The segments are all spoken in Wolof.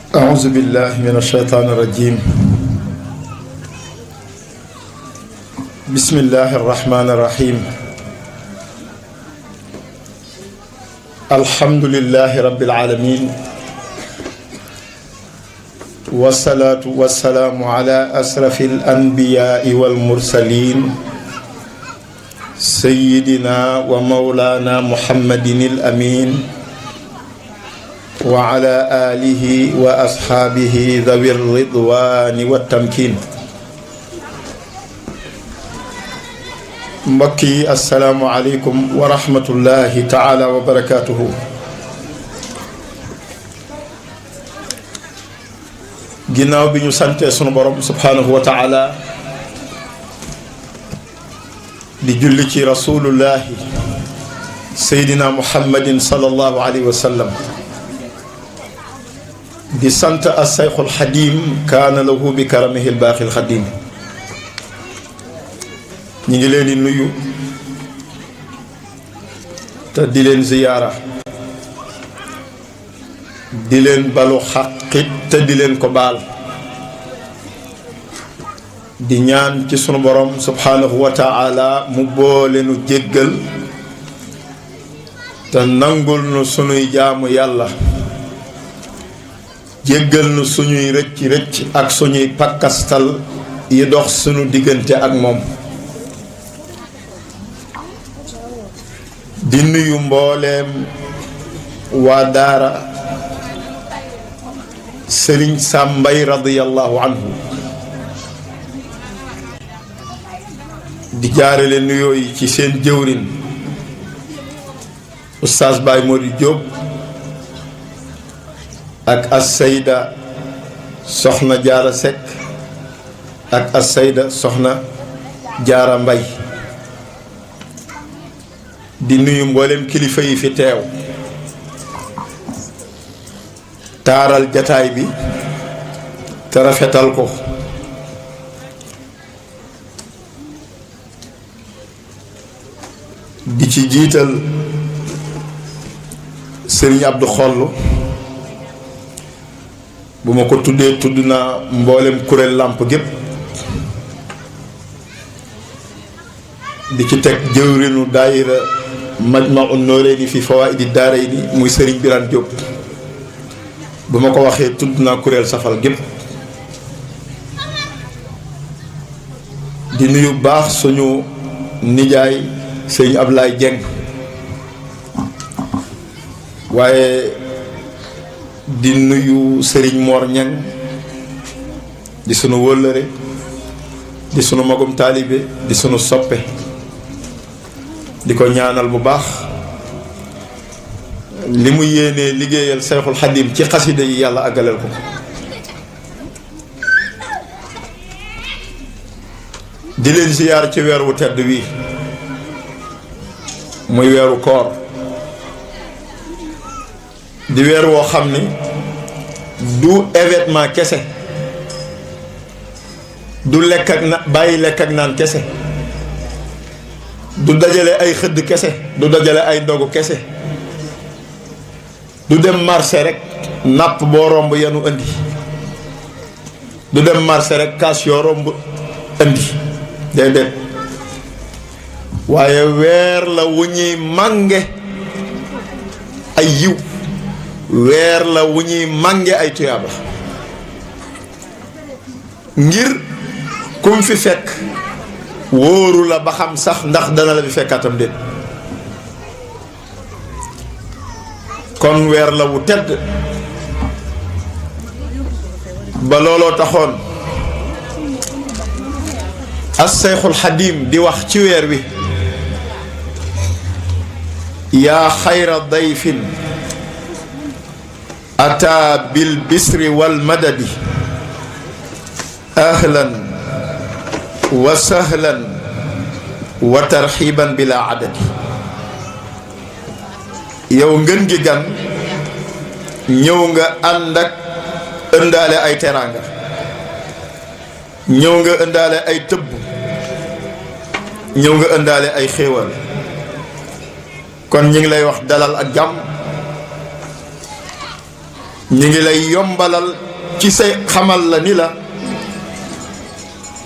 أعوذ بالله من الشيطان الرجيم. بسم الله الرحمن الرحيم. الحمد لله رب العالمين، والصلاة والسلام على أشرف الأنبياء والمرسلين سيدنا ومولانا محمد الأمين وعلى آله وأصحابه ذوي الرضوان والتمكين. mbokki assalaamu aleykum wa rahmatullahi taala wa barakatuhu. ginnaaw bi ñu sante sunu borom subhanahu wa taala di julli ci rasulullahi seydina muhammadin sallallahu alayhi wa sallam, di sant as-sayxul xadim kaana lahu bi karamihi al-baaxil xadim. ñi ngi leen di nuyu te di leen ziyaara, di leen balu xaqit te di leen ko baal, di ñaan ci sunu borom subhanahu wa taala mu boole nu jéggal te nangul nu sunuy jaamu yàlla, jéggal nu suñuy rëcc ak suñuy pakkastal yi dox sunu diggante ak moom. di nuyu mbooleem waa daara Sëriñ Sam Mbaye radiyallahu anhu, di jaarale nuyoo yi ci seen jëwrin Oustaz Baye Mody Diop ak as-Sayda Soxna Jaara Seck ak as-Sayda Soxna Jaara Mbay. di nuyu mboolem kilifa yi fi teew taaral jataay bi te rafetal ko. di ci jiital Sëriñ Abdu Xoll. bu ma ko tuddee tudd naa mboolem kuréel làmp gépp. di ci teg jëwrinu daayira Majmahun Nurayni fi fawaa'idi daarayni muy Sëriñ Birane Diop. bu ma ko waxee tudd naa kuréel safal gépp. di nuyu baax suñu nijaay Sëriñ Ablaye Dieng, waaye di nuyu Sëriñ Mor Ñang di sunu wëllëre, di sunu magum taalibe, di sunu soppe. di ko ñaanal bu baax li mu yéenee liggéeyal Seexul Xadim ci xasida yi yàlla àggaleel ko. di leen ziyaar ci weer wu tedd wi muy weeru koor, di weer woo xam ni du événement kese, du lekk ak na bàyyi lekk ak naan kese, du dajale ay xëdd kese, du dajale ay ndogu kese, du dem marché rek napp boo romb yenu indi, du dem marché rek kaas yoo romb indi, déedéet. waaye weer la wu ñuy mànge ay yiw, weer la wu ñuy mànge ay tuyaaba, ngir kum fi fekk wóoru la ba xam sax ndax dana la fi fekkaatam déet. kon weer la wu tedd ba looloo taxoon as-Sayxul Xadim di wax ci weer wi: yaa xayra dayfin ataa bil bisri wal madadi ahlan wa sahlan wa tarxiban bila adadi. yow ngën gi gan ñëw nga ànd ak ëndaale ay teraanga, ñëw nga ëndaale ay tëbb, ñëw nga ëndaale ay xéewal. kon ñu ngi lay wax dalal ak jàmm ñi ngi lay yombalal ci say xamal la ni la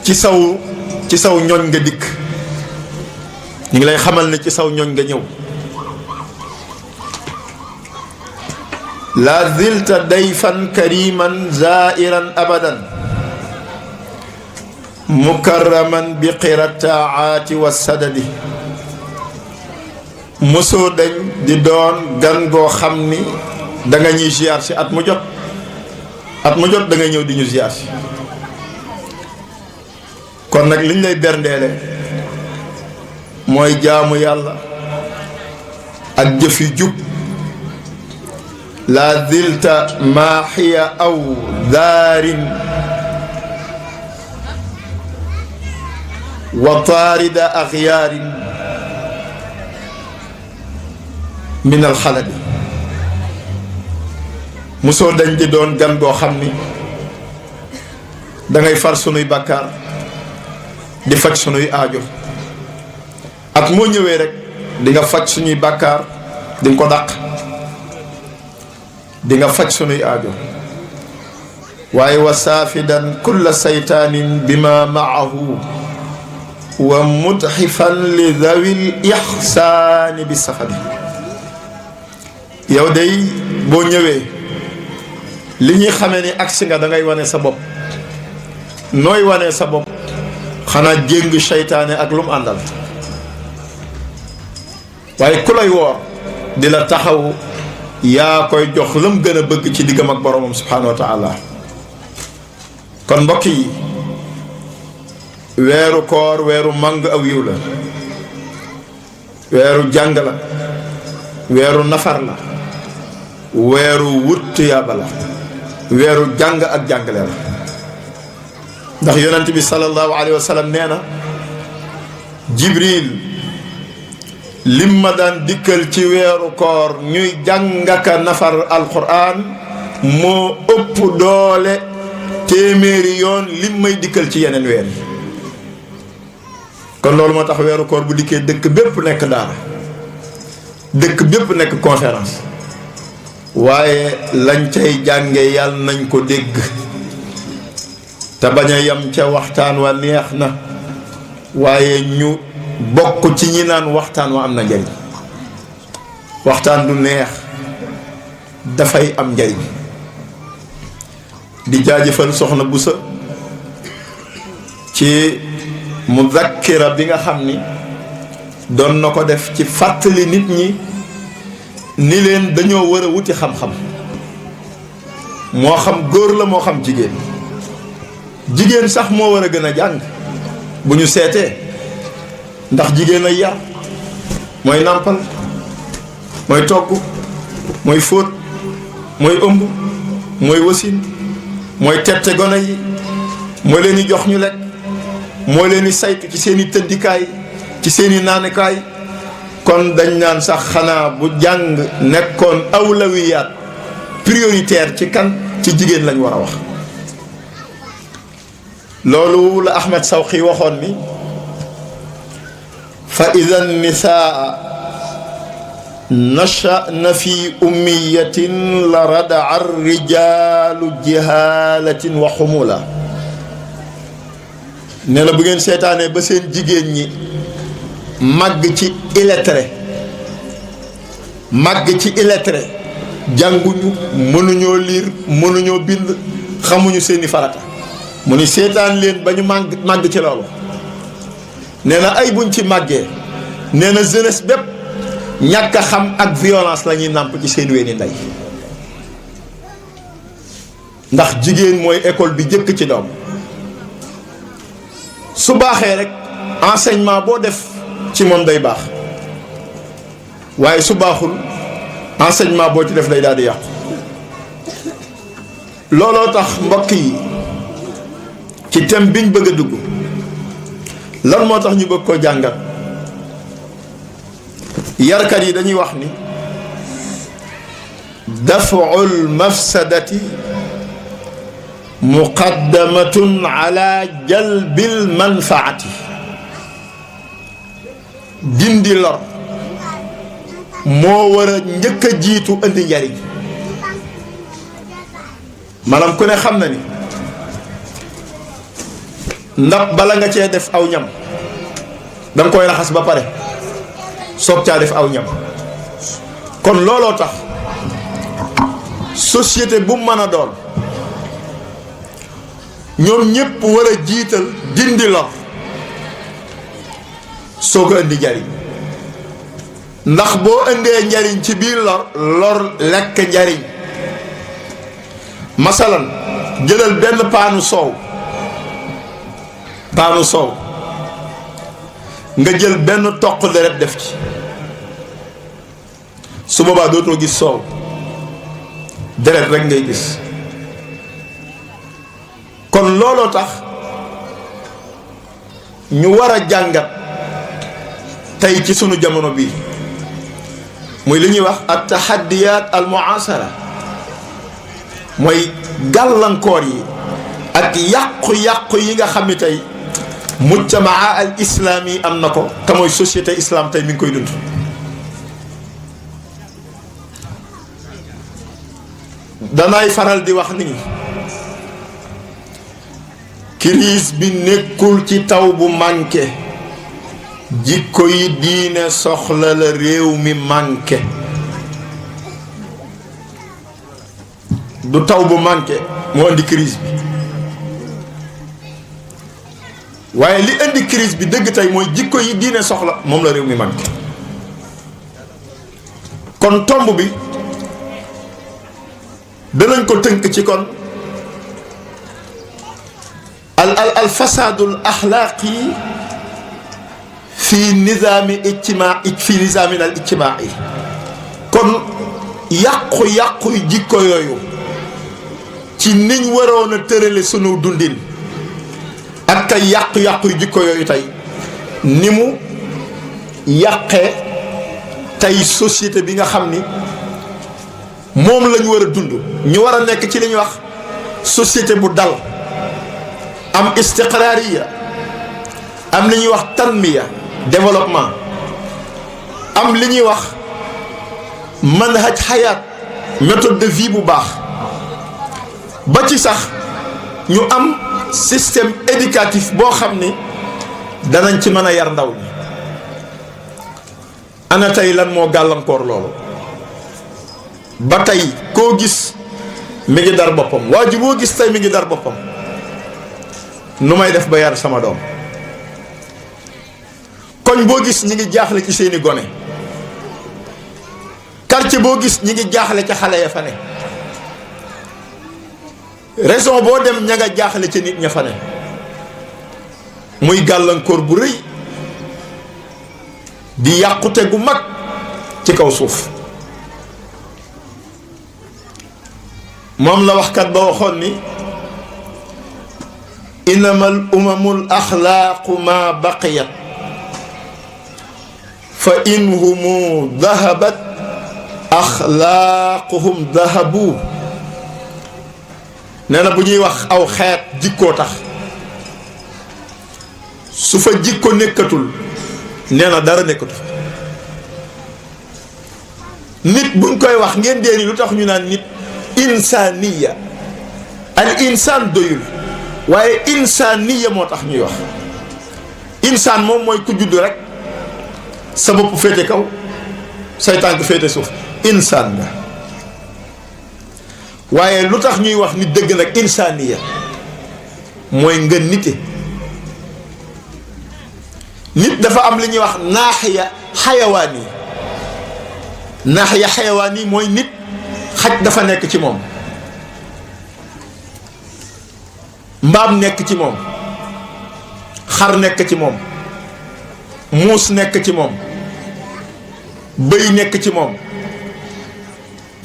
ci saw ñooñ nga dikk. ñi ngi lay xamal ne ci saw ñooñ nga ñëw. la zilta dayfan kariman zairan abadan mukarraman bi qirataati wa sadadi. mosoo dañ di doon gan goo xam ni da nga ñuy ziar si at mu jot da nga ñëw di ñu ziar si. kon nag liñ lay berndeele mooy jaamu yàlla ak jëf yu jub. la zilta maaxiya aw daarin wa taarida axyaarin min alxaladi. mosoo dañ di doon gan goo xam ni dangay far sunuy bàkkaar di faj sunuy aajo. at moo ñëwee rek di nga faj suñuy bàkkaar di nga ko dàq, di nga faj sunuy aajo. waaye wa saafidan kulla saytaanin bima maahu wa mutxifan li dawil ixsaani bi safadi. yow day boo ñëwee li ñuy xamee ni agsi nga da ngay wane sa bopp. nooy wane sa bopp xanaa jéng seytaane ak lu mu àndal. waaye ku lay woor di la taxaw yaa koy jox lam gën a bëgg ci diggam ak boromam subhanahu wa taala. kon mbokk yi weeru koor weeru màng aw yiw la, weeru jàng la, weeru nafar la, weeru wut tuyaaba la, weeru jàng ak jàngale la. ndax yonent bi sallallahu alayhi wa sallam nee na Jibril lim ma daan dikkal ci weeru koor ñuy jàngaka nafar alquran moo ëpp doole téeméeri yoon lim may dikkal ci yeneen weer yi. kon loolu moo tax weeru koor bu dikkee dëkk bépp nekk daara, dëkk bépp nekk conférence. waaye lañ cay jànge yàlla nañ ko dégg te bañ a yem ca waxtaan wa neex na, waaye ñu bokk ci ñi naan waxtaan wa am na njariñ. waxtaan du neex, dafay am njariñ. di jaajëfal soxna Busa ci muzakkira bi nga xam ni doon na ko def ci fàttali nit ñi ni leen dañoo war a wuti xam-xam. moo xam góor la moo xam jigéen. jigéen sax moo war a gën a jàng bu ñu seetee, ndax jigéen ay yar, mooy nàmpal, mooy togg, mooy fóot, mooy ëmb, mooy wasin, mooy tette gone yi, moo leen di jox ñu lekk, moo leen di saytu ci seeni tëddikaay, ci seeni naanekaay. kon dañ naan sax xanaa bu jàng nekkoon awlawiyaat prioritaire ci kan, ci jigéen lañ war a wax. loolu la Ahmed Sawqi waxoon ni fa ida nisaa nachana fi ummiyatin la radaa rijaalu jihalatin wa xumula. ne la bu ngeen seetaanee ba seen jigéen ñi màgg ci illettré, màgg ci illettré, jànguñu, mënuñoo liir, mënuñoo bind, xamuñu seeni farata. mu ni seetaan leen ba ñu màgg ci loolu. nee na ay buñ ci màggee, nee na jeunesse bépp ñàkk a xam ak violence la ñuy nàmp ci seen weeni ndey. ndax jigéen mooy école bi jëkk ci doom. su baaxee rek enseignement boo def ci moom day baax, waaye su baaxul enseignement boo ci def day daal di yàqu. looloo tax mbokk yi ci thème biñ bëgg a dugg, lan moo tax ñu bëgg koo jàngat. yarkat yi dañuy wax ni daf'ul mafsadati muqaddamatun ala jalbil manfaati. dindi lor moo war a njëkk a jiitu indi njariñ. maanaam ku ne xam na ni ndab bala nga cee def aw ñam danga koy raxas ba pare soog caa def aw ñam. kon looloo tax société bu mën a doon ñoom ñépp war a jiital dindi lor soo ko indi njariñ, ndax boo indee njariñ ci biir lor lekk njariñ. masalan jëlal benn paanu soow nga jël benn toq deret def ci, su boobaa dootoo gis soow, deret rek ngay gis. kon looloo tax ñu war a jàngat tey ci sunu jamono bii muy li ñuy wax at tahaddiyat al muasara, mooy gàllankoor yi ak yàqu-yàqu yi nga xam ni tey mujtamaa al islaami am na ko, te mooy société islam tey mi ngi koy dund. danaay faral di wax ni crise bi nekkul ci taw bu manqué, jikko yi diine soxla la réew mi manqué. du taw bu manqué moo indi crise bi, waaye li indi crise bi dëgg tey mooy jikko yi diine soxla moom la réew mi manqué. kon tomb bi danañ ko tënk ci kon al fasaadul axlaaqi fi nizaami al ijtimaai. kon yàqu-yàqu jikko yooyu ci niñ waroon a tërale sunu dundin ak kay yàqu-yàqu jikko yooyu tey ni mu yàqee tey société bi nga xam ni moom lañu war a dund. ñu war a nekk ci li ñuy wax société bu dal, am istiqraariya, am li ñuy wax tanmiya développement, am li ñuy wax manhaj xayaat méthode de vie bu baax, ba ci sax ñu am système éducatif boo xam ni danañ ci mën a yar ndaw ñi. ana tey lan moo gàllankoor loolu ba tey koo gis mi ngi dar boppam, waa ji boo gis tey mi ngi dar boppam, nu may def ba yar sama doom. koñ boo gis ñi ngi jaaxle ci seeni gone, quartier boo gis ñi ngi jaaxle ca xale ya fa ne, raison boo dem ña nga jaaxle ca nit ña fa ne. muy gàllankoor bu rëy di yàqute gu mag ci kaw suuf. moom la waxkat ba waxoon ni innama al umamul axlaaqu ma baqiyat fa in humu dahabat axlaaquhum dahabu. nee na bu ñuy wax aw xeet jikkoo tax, su fa jikko nekkatul nee na dara nekkatu. nit buñ koy wax ngeen dee ni lu tax ñu naan nit insaniya, al insaan doyul, waaye insaniya moo tax ñuy wax. insaan moom mooy ku judd rek sa bopp féete kaw say tànk féete suuf, insaan nga. waaye lu tax ñuy wax nit dëgg nag insaniya mooy nga nite. nit dafa am li ñuy wax naaxiya xayawaan yi. naaxiya xayawaan yi mooy nit xaj dafa nekk ci moom, mbaam nekk ci moom, xar nekk ci moom, muus nekk ci moom, bëy nekk ci moom,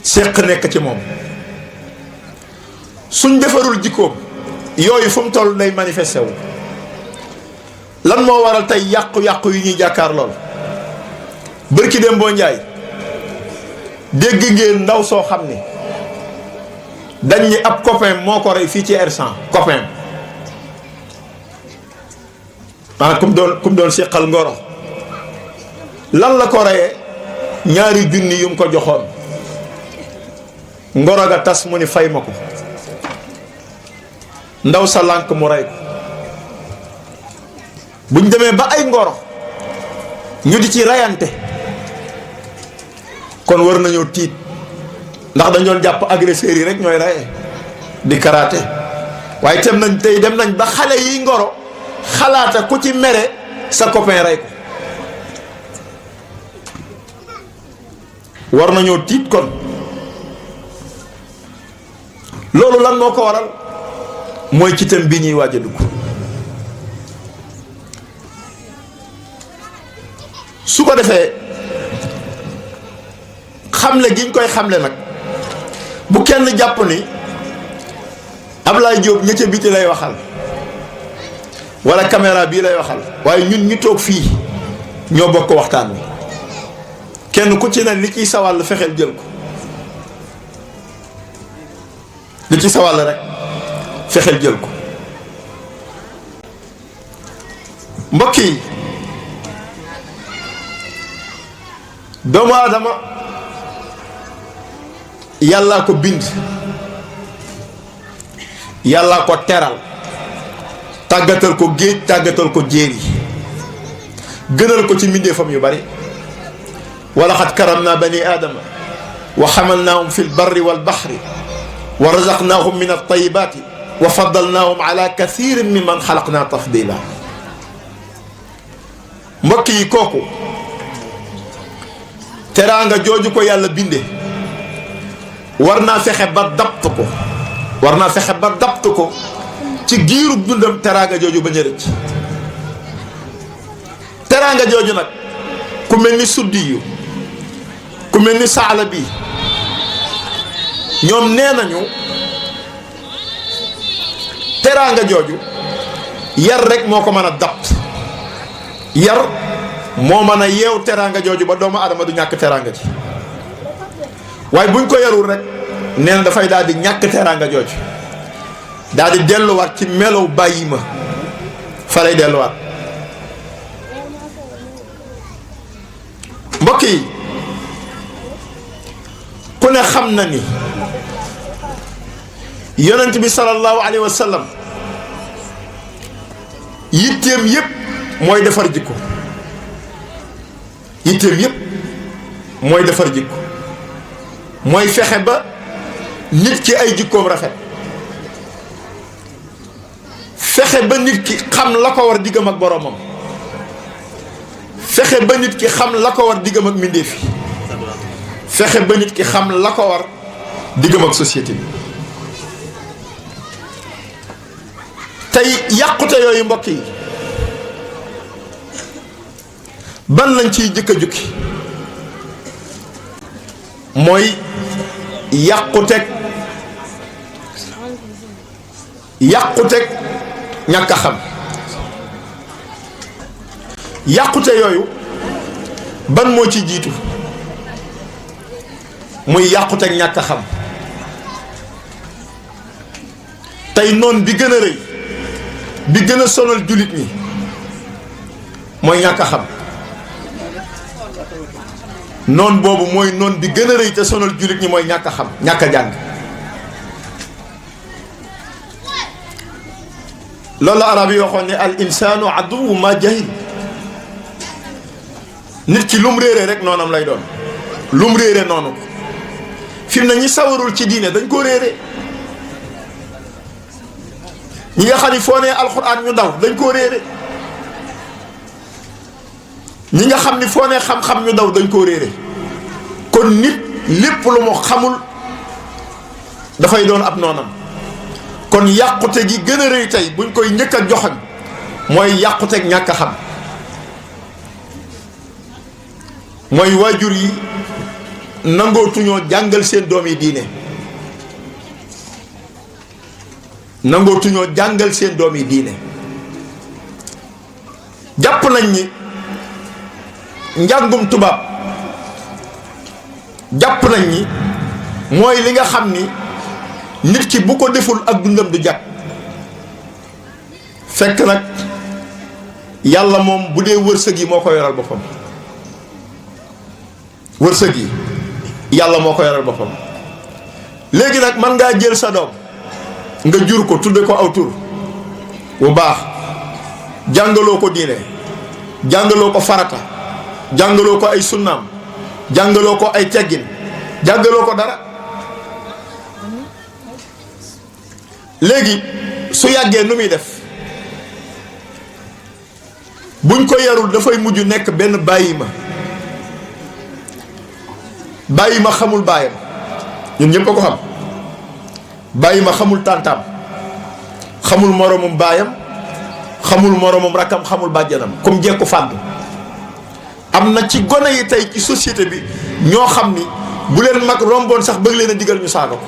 séq nekk ci moom. suñ defarul jikkoom yooyu fu mu toll day manifesté wu. lan moo waral tey yàqu-yàqu yi ñuy jàkkaar lool? bërki dem boo njaay dégg ngeen ndaw soo xam ni dañ ni ab copain moo ko rey fii ci R100. copain kum doon seqal ngoro. lan la ko reyee? 2 junni yu mu ko joxoon. ngoro ga tas mu ni fay ma ko. ndaw sa lànk mu rey ko. buñ demee ba ay ngoro ñu di ci rayante kon war nañoo tiit, ndax dañ doon jàpp agresseurs yi rek ñooy raye di karaate, waaye tem nañ tey dem nañ ba xale yi ngoro xalaata ku ci mere sa copain rey ko. war nañoo tiit kon. loolu lan moo ko waral mooy ci thème bi ñuy waaj a dugg. su ko defee xamle giñ koy xamle nag bu kenn jàpp ni Ablaye Diop ña ca biti lay waxal wala caméra bii lay waxal, waaye ñun ñu toog fii ñoo bokk waxtaan wi. kenn ku ci ne li ciy sawal fexeel jël ko, li ci sawal rek fexeel jël ko. mbokk yi, doomu aadama yàllaa ko bind, yàllaa ko teral, tàggatal ko géej, tàggatal ko jéer yi, gënal ko ci mbindeefam yu bari. wa laqad karamna bani aadama wa xamalnaahum fi lbarri walbaxri wa razaqnaahum min altayibaati wa faddalnaahum ala kathirin mimman xalaqna tafdila. mbokk yi, kooku teraanga jooju ko yàlla binde war naa fexe ba dapt ko, war naa fexe ba dapt ko ci giirub dundam. teraanga jooju bañ a rëcc. teraanga jooju nag ku mel ni Suddi yu, ku mel ni Saalabi, ñoom nee nañu teraanga jooju yar rek moo ko mën a dapt. yar moo mën a yeew teraanga jooju ba doomu adama du ñàkk teraanga ji, waaye buñ ko yarul rek nee na dafay daal di ñàkk teraanga jooju, daal di delluwaat ci melow bàyyi ma, fa lay delluwaat. mbokk yi, ku ne xam na ni yonent bi sallallahu alayhi wa sallam yitteem yépp mooy defar jikko. yitteem yépp mooy defar jikko, mooy fexe ba nit ki ay jikkoom rafet, fexe ba nit ki xam la ko war diggam ak boroomam, fexe ba nit ki xam la ko war diggam ak mbindéef yi, fexe ba nit ki xam la ko war diggam ak société bi. tey yàqute yooyu mbokk yi, ban lañ ciy jëkk a jukki mooy yàquteg ñàkk a xam. yàqute yooyu ban moo ci jiitu muy yàquteg ñàkk a xam. tey noon bi gën a rëy, bi gën a sonal jullit ñi mooy ñàkk a xam. noon boobu mooy noon bi gën a rëy te sonal jullit ñi mooy ñàkk a xam, ñàkk a jàng. loolu arab yi waxoon ne al insaanu aduwu ma jahil. nit ki lum réere rek noonam lay doon, lum réere noonu ko. fi mu ne ñi sawarul ci diine dañ koo réere. ñi nga xam ni foo nee alxuraan ñu daw dañ koo réere. ñi nga xam ni foo nee xam-xam ñu daw dañ koo réere. kon nit lépp lu mu xamul dafay doon ab noonam. kon yàqute gi gën a rëy tey buñ koy njëkk a joxoñ mooy yàquteeg ñàkk a xam. mooy waajur yi nangootuñoo jàngal seen doom yi diine, nangootuñoo jàngal seen doom yi diine. jàpp nañ ni njàngum tubaab, jàpp nañ ni mooy li nga xam ni nit ki bu ko deful ak dundam du jàkk. fekk nag yàlla moom bu dee wërsëg yi moo ko yoral boppam. wërsëg yi yàlla moo ko yoral boppam. léegi nag man ngaa jël sa doom nga jur ko tudde ko aw tur bu baax jàngaloo ko diine jàngaloo ko farata jàngaloo ko ay sunnaam jàngaloo ko ay teggin jàngaloo ko dara léegi su yàggee nu muy def buñ ko yarul dafay mujj nekk benn bàyyi ma xamul baayam ñun ñëpp a ko xam bàyyi ma xamul tàntaam xamul moromum baayam xamul moromum rakkam xamul bàjjanam comme jekku fàdd am na ci gone yi tey ci société bi ñoo xam ni bu leen mag romboon sax bëgg leen a digal ñu saaga ko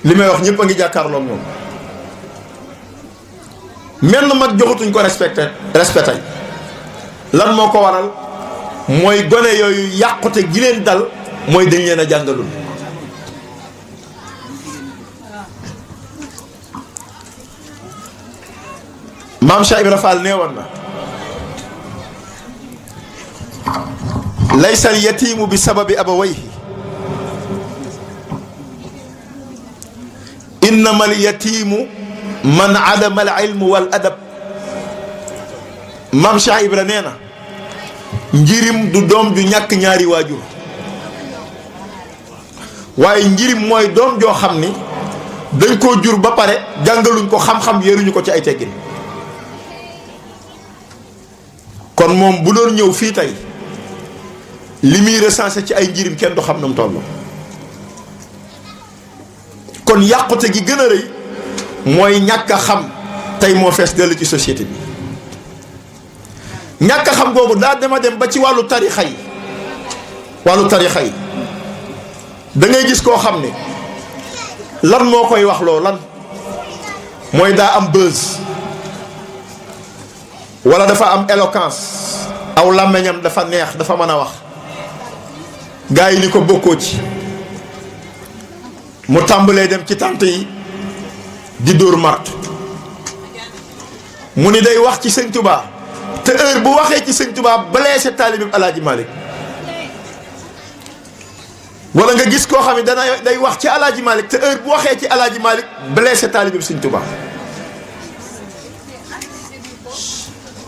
li may wax ñëpp a ngi jàkkaarloo moom menn mag joxutuñ ko respecté lan moo ko waral mooy gone yooyu yàqute gi leen dal mooy dañ leen a jàngalul maam Cheikh Ibra Fall nee woon na laysa al yatiimu bi sababi abawayhi innama al yatiimu man adama al ilmu wal adab maam Cheikh Ibra nee na njirim du doom ju ñàkk ñaari waajur waaye njirim mooy doom joo xam ni dañ koo jur ba pare jàngaluñ ko xam-xam yéruñu ko ci ay teggin kon moom bu doon ñëw fii tey li muy recensé ci ay njirim kenn du xam na mu toll kon yàqute gi gën a rëy mooy ñàkk a xam tey moo fees dell ci société bi ñàkk a xam googu daa dema dem ba ci wàllu tarixa yi da ngay gis koo xam ne lan moo koy wax loo lan mooy daa am buzz wala dafa am éloquence aw làmmiñam dafa neex dafa mën a wax gaa yi ni ko bokkoo ci mu tàmbalee dem ci tànt yi di dóor mart mu ni day wax ci sëñ Tuubaa te heure bu waxee ci sëñ Tuubaa blessé taalibe Alaaji Malik wala nga gis koo xam ne day wax ci Alaaji Malik te heure bu waxee ci Alaaji Malik blessé taalibe sëñ Tuubaa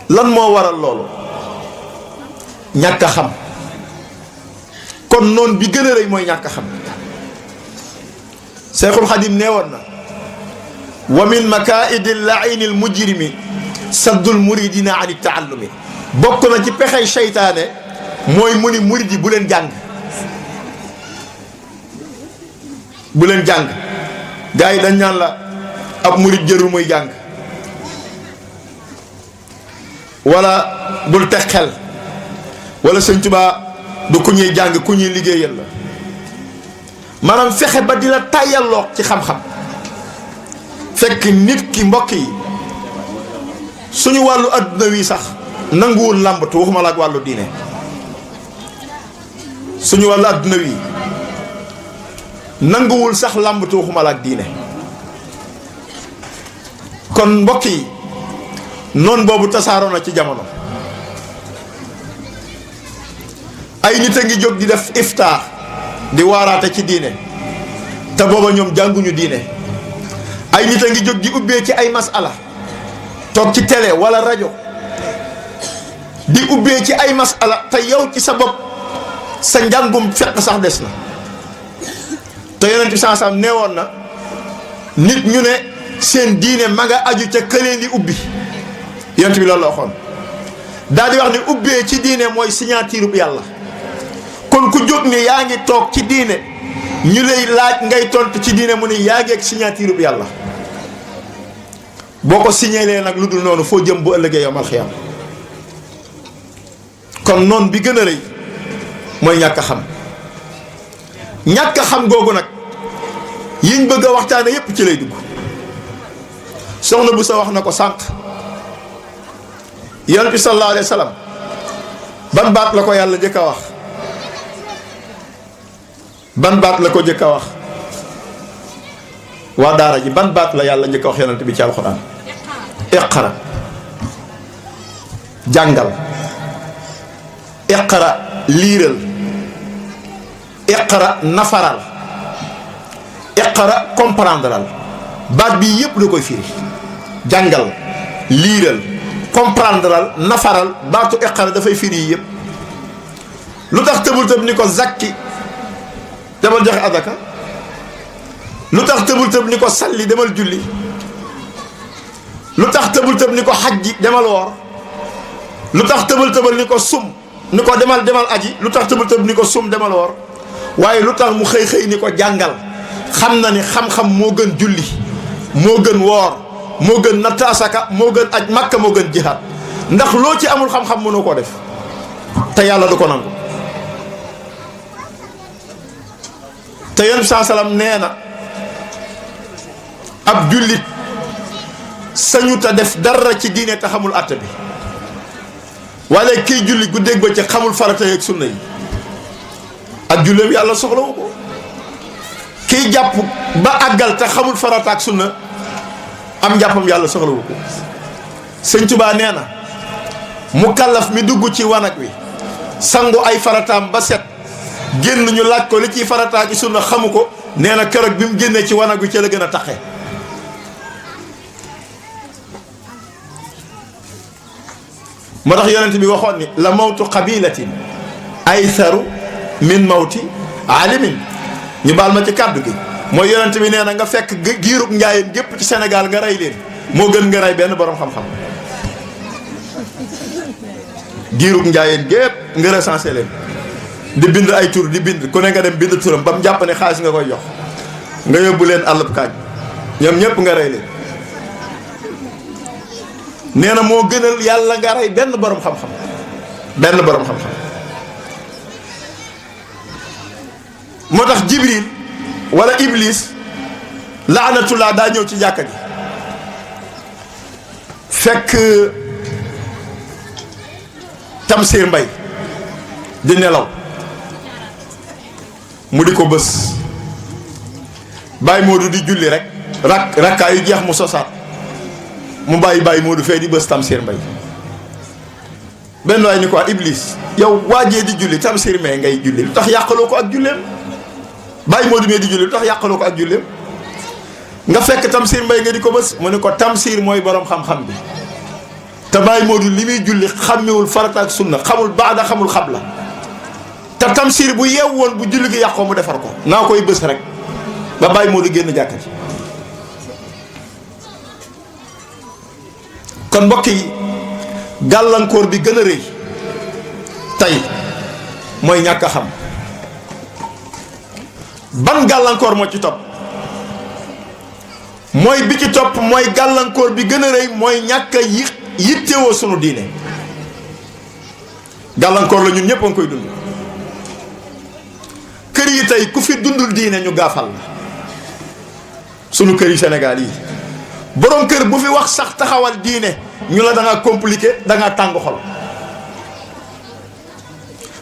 lan moo waral loolu ñàkk a xam kon noon bi gën a rëy mooy ñàkk a xam Seexul Xadim nee woon na wa min makaidi llaini l mujrimi saddul muridina an taallumi bokk na ci pexey seytaane mooy mu ni murid yi bu leen jàng gars yi dañ naan la ab murid jërul muy jàng wala bul teg xel wala sëñ Tuubaa du ku ñuy jàng ku ñuy liggéeyal la maanaam fexe ba di la tàyyaloog ci xam-xam fekk nit ki mbokk yi suñu wàllu adduna wi sax nanguwul làmbatu waxuma la ak wàllu diine suñu wàllu adduna wi nanguwul sax làmbatu waxuma la ak diine kon mbokk yi noon boobu tasaaroo na ci jamono ay nit a ngi jóg di def iftaar di waaraate ci diine te booba ñoom jànguñu diine ay nit a ngi jóg di ubbee ci ay masala toog ci télé wala rajo di ubbee ci ay masala te yow ci sa bopp sa njàngum fekk sax des na te yonent bi sansam neewoon na nit ñu ne seen diine ma nga aju ca këleen di ubbi yonent bi loolu la waxoon daal di wax ne ubbee ci diine mooy signature bu yàlla kon ku jóg ni yaa ngi toog ci diine ñu lay laaj ngay tontu ci diine mu ni yaa ngi ak signature bu yàlla boo ko signalee nag lu dul noonu foo jëm bu ëllëgee yawmal xiyaam kon noon bi gën a rëy mooy ñàkk a xam googu nag yiñ bëgg a waxtaane yépp ci lay dugg soxna bu sa wax na ko sànq yonent bi sallallahu alayhi wa sallam ban baat la ko yàlla njëkk a wax ban baat la ko njëkk a wax waa daara ji ban baat la yàlla njëkk a wax yonent bi ci alxuraan iqra jàngal iqra liiral iqra nafaral iqra comprendral baat bii yëpp da koy firi jàngal liiral comprendral nafaral baatu iqra dafay firi yi yëpp. lu tax tëbul tëb ni ko zakki demal joxe adaka lu tax tëbul tëb ni ko salli demal julli lu tax tëbul tëb ni ko xajji demal woor lu tax tëbal tëbal ni ko sum ni ko demal aji lu tax tëbal tëb ni ko sum demal woor waaye lu tax mu xëy ni ko jàngal xam na ni xam-xam moo gën julli moo gën woor moo gën natt asaka moo gën aj makka moo gën jihaad ndax loo ci amul xam-xam mënoo koo def te yàlla du ko nangu. te yonent bi salaam nee na ab jullit sañu ta def dara ci diine te xamul àtte bi wala kiy julli guddeeg ba ci xamul farata yeeg sunna yi ak julleem yàlla soxlawu ko. kiy jàpp ba àggal te xamul farata ak sunna am njàppam yàlla soxlawu ko. Sëñ Tuubaa nee na mu kallaf mi dugg ci wanag wi sangu ay farataam ba set génn ñu laaj ko li ciy farataa ci sunna xamu ko nee na keroog bi mu génnee ci wanag wi ca la gën a taqe. moo tax yonent bi waxoon ni la mawtu qabilatin aysaru min mawti alimin. ñu baal ma ci kàddu gi mooy yonent bi nee na nga fekk giirug njaayeen gépp ci Sénégal nga rey leen moo gën nga rey benn borom xam-xam. giirug njaayeen gépp nga recensé leen di bind ay tur di bind ku ne nga dem bind turam ba mu jàpp ne xaalis nga koy jox nga yóbbu leen àllub kaañ ñoom ñëpp nga rey leen. nee na moo gënal yàlla nga rey benn borom xam-xam benn borom xam-xam. moo tax Jibril wala Iblis laanatullah daa ñëw ci jàkka ji fekk Tamsir Mbay di nelaw mu di ko bës Baye Modou di julli rek rakkaa yu jeex mu sosaat mu bàyyi Modou fee di bës Tamsir Mbay. benn waay ni ko Iblis yow waajee di julli Tamsir Mbay ngay julli lu tax yàqaloo ko ak julleem Baye Modou mee di julli lu tax yàqaloo ko ak julleem nga fekk Tamsir Mbay nga di ko bës mu ne ko Tamsir mooy borom xam-xam bi te Baye Modou li muy julli xàmmewul farata ak sunna xamul baada xamul xabla te Tamsir bu yeew woon bu julli gi yàqoo mu defar ko naa koy bës rek ba Baye Modou génn jàkka ci. kon mbokk yi gàllankoor bi gën a rëy tey mooy ñàkk a xam. ban gàllankoor moo ci topp mooy bi ci topp mooy gàllankoor bi gën a rëy mooy ñàkk a yittewoo sunu diine. gàllankoor la ñun ñëpp a ngi koy dund. kër yi tey ku fi dundul diine ñu gaafal la sunu kër yi Sénégal yi borom kër bu fi wax sax taxawal diine ñu la da ngaa compliqué da ngaa tàng xol.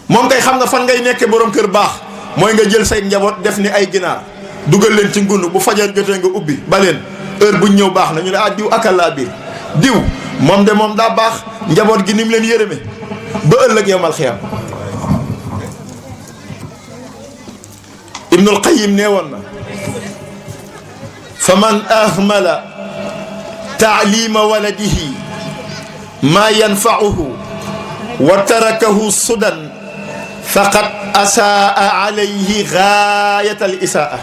moom kay xam nga fan ngay nekkee borom kër baax mooy nga jël say njaboot def ni ay ginaar dugal leen ci ngund bu fajar jotee nga ubbi ba leen heure buñ ñëw baax na ñu ne ah diw akal laa biir diw moom de moom daa baax njaboot gi ni mu leen yërëme ba ëllëg yawmal xiyaam. Ibnul Qayyim nee woon na fa man ahmala taalima waladihi maa yanfauhu wa tarakahu sudan faqad asaa alayhi gaayat al isaa.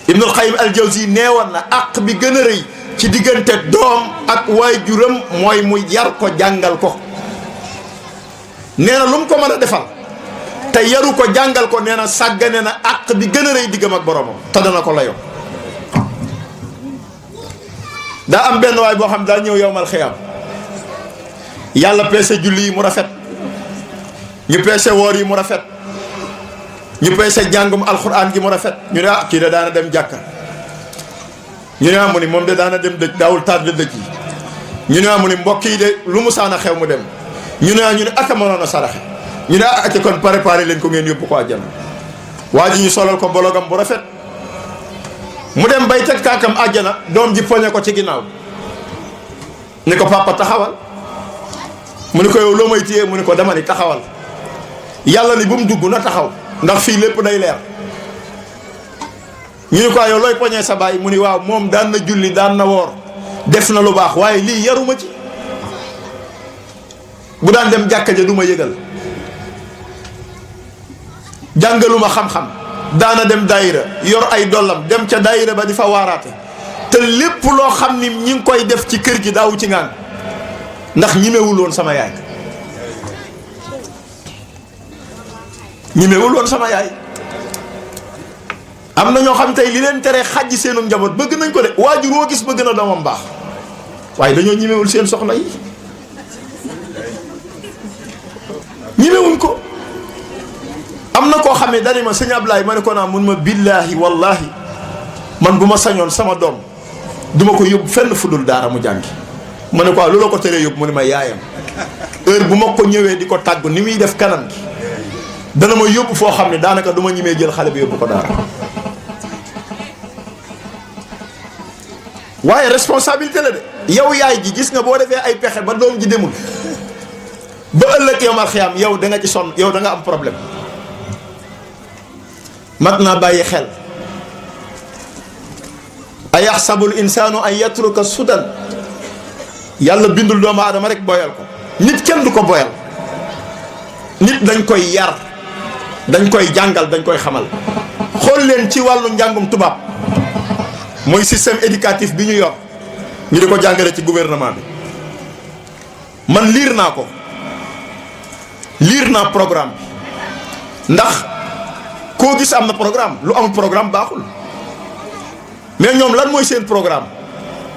Ibnul Qayyim al Jawzi nee woon na àq bi gën a rëy ci diggante doom ak waajuram mooy mu yar ko jàngal ko. nee na lu mu ko mën a defal te yaru ko jàngal ko nee na sàggane na àq bi gën a rëy diggam ak boromam te dana ko layoo. daa am benn waay boo xam daa ñëw yowmal xiyaam yàlla peese julli yi mu rafet, ñu peese woor yi mu rafet, ñu peese jàngum alxuraan gi mu rafet. ñu ne ah kii de daana dem jàkka, ñu ne ah mu ni moom de daana dem dëj, daawul tardé dëj yi. ñu ne ah mu ni mbokk yi de lu mu saana xew mu dem. ñu ne ah ñu ne aka mënoon a saraxe. ñu ne ah ak kon préparé leen ko ngeen yóbbu ko àjjana. waa ji ñu solal ko bologam bu rafet mu dem bay teg tànkam àjjana, doom ji poñe ko ci ginnaaw ni ko papa taxawal. mu ni ko yow loo may téye, mu ni ko dama ni taxawal. yàlla ni bu mu dugg na taxaw ndax fii lépp day leer. ñu ni ko yow looy poñee sa baay mu ni waaw moom daan na julli daan na woor def na lu baax waaye lii yaruma ci. bu daan dem jàkka ja du ma yëgal jàngaluma xam-xam daana dem daayira yor ay dollam dem ca daayira ba di fa waaraate te lépp loo xam ni ñi ngi koy def ci kër gi daawu ci ngaan ndax ñimewul woon sama yaay ñimewul woon sama yaay. am na ñoo xam tey li leen tere xàjji seenu njaboot bëgg nañ ko de waajur woo gis bëgg na doomam baax waaye dañoo ñimewul seen soxna yi ñimewuñ ko. am na koo xam ne dani ma sëñ Ablaye ma ne ko naa mun ma billaahi wallaahi man bu ma sañoon sama doom duma ko yóbbu fenn fudul daara mu jàngi. ma ne ko lu la ko teree yóbbu mu ne ma yaayam heure bu ma ko ñëwee di ko tàggu ni muy def kanam gi dana ma yóbbu foo xam ne daanaka du ma ñimee jël xale bi yóbbu ko daara. waaye responsabilité la de yow yaay ji gis nga boo defee ay pexe ba doom ji demul ba ëllëg yow mal xiyaam yow da nga ci sonn yow da nga am problème. mat naa bàyyi xel. a yaxsabul insaanu an yatruka sudan yàlla bindul doomu aadama rek boyal ko nit kenn du ko boyal nit dañ koy yar dañ koy jàngal dañ koy xamal. xool leen ci wàllu njàngum tubaab mooy système éducatif bi ñu yor ñu di ko jàngale ci gouvernement bi man liir naa ko liir naa programme bi ndax koo gis am na programme lu amul programme baaxul mais ñoom lan mooy seen programme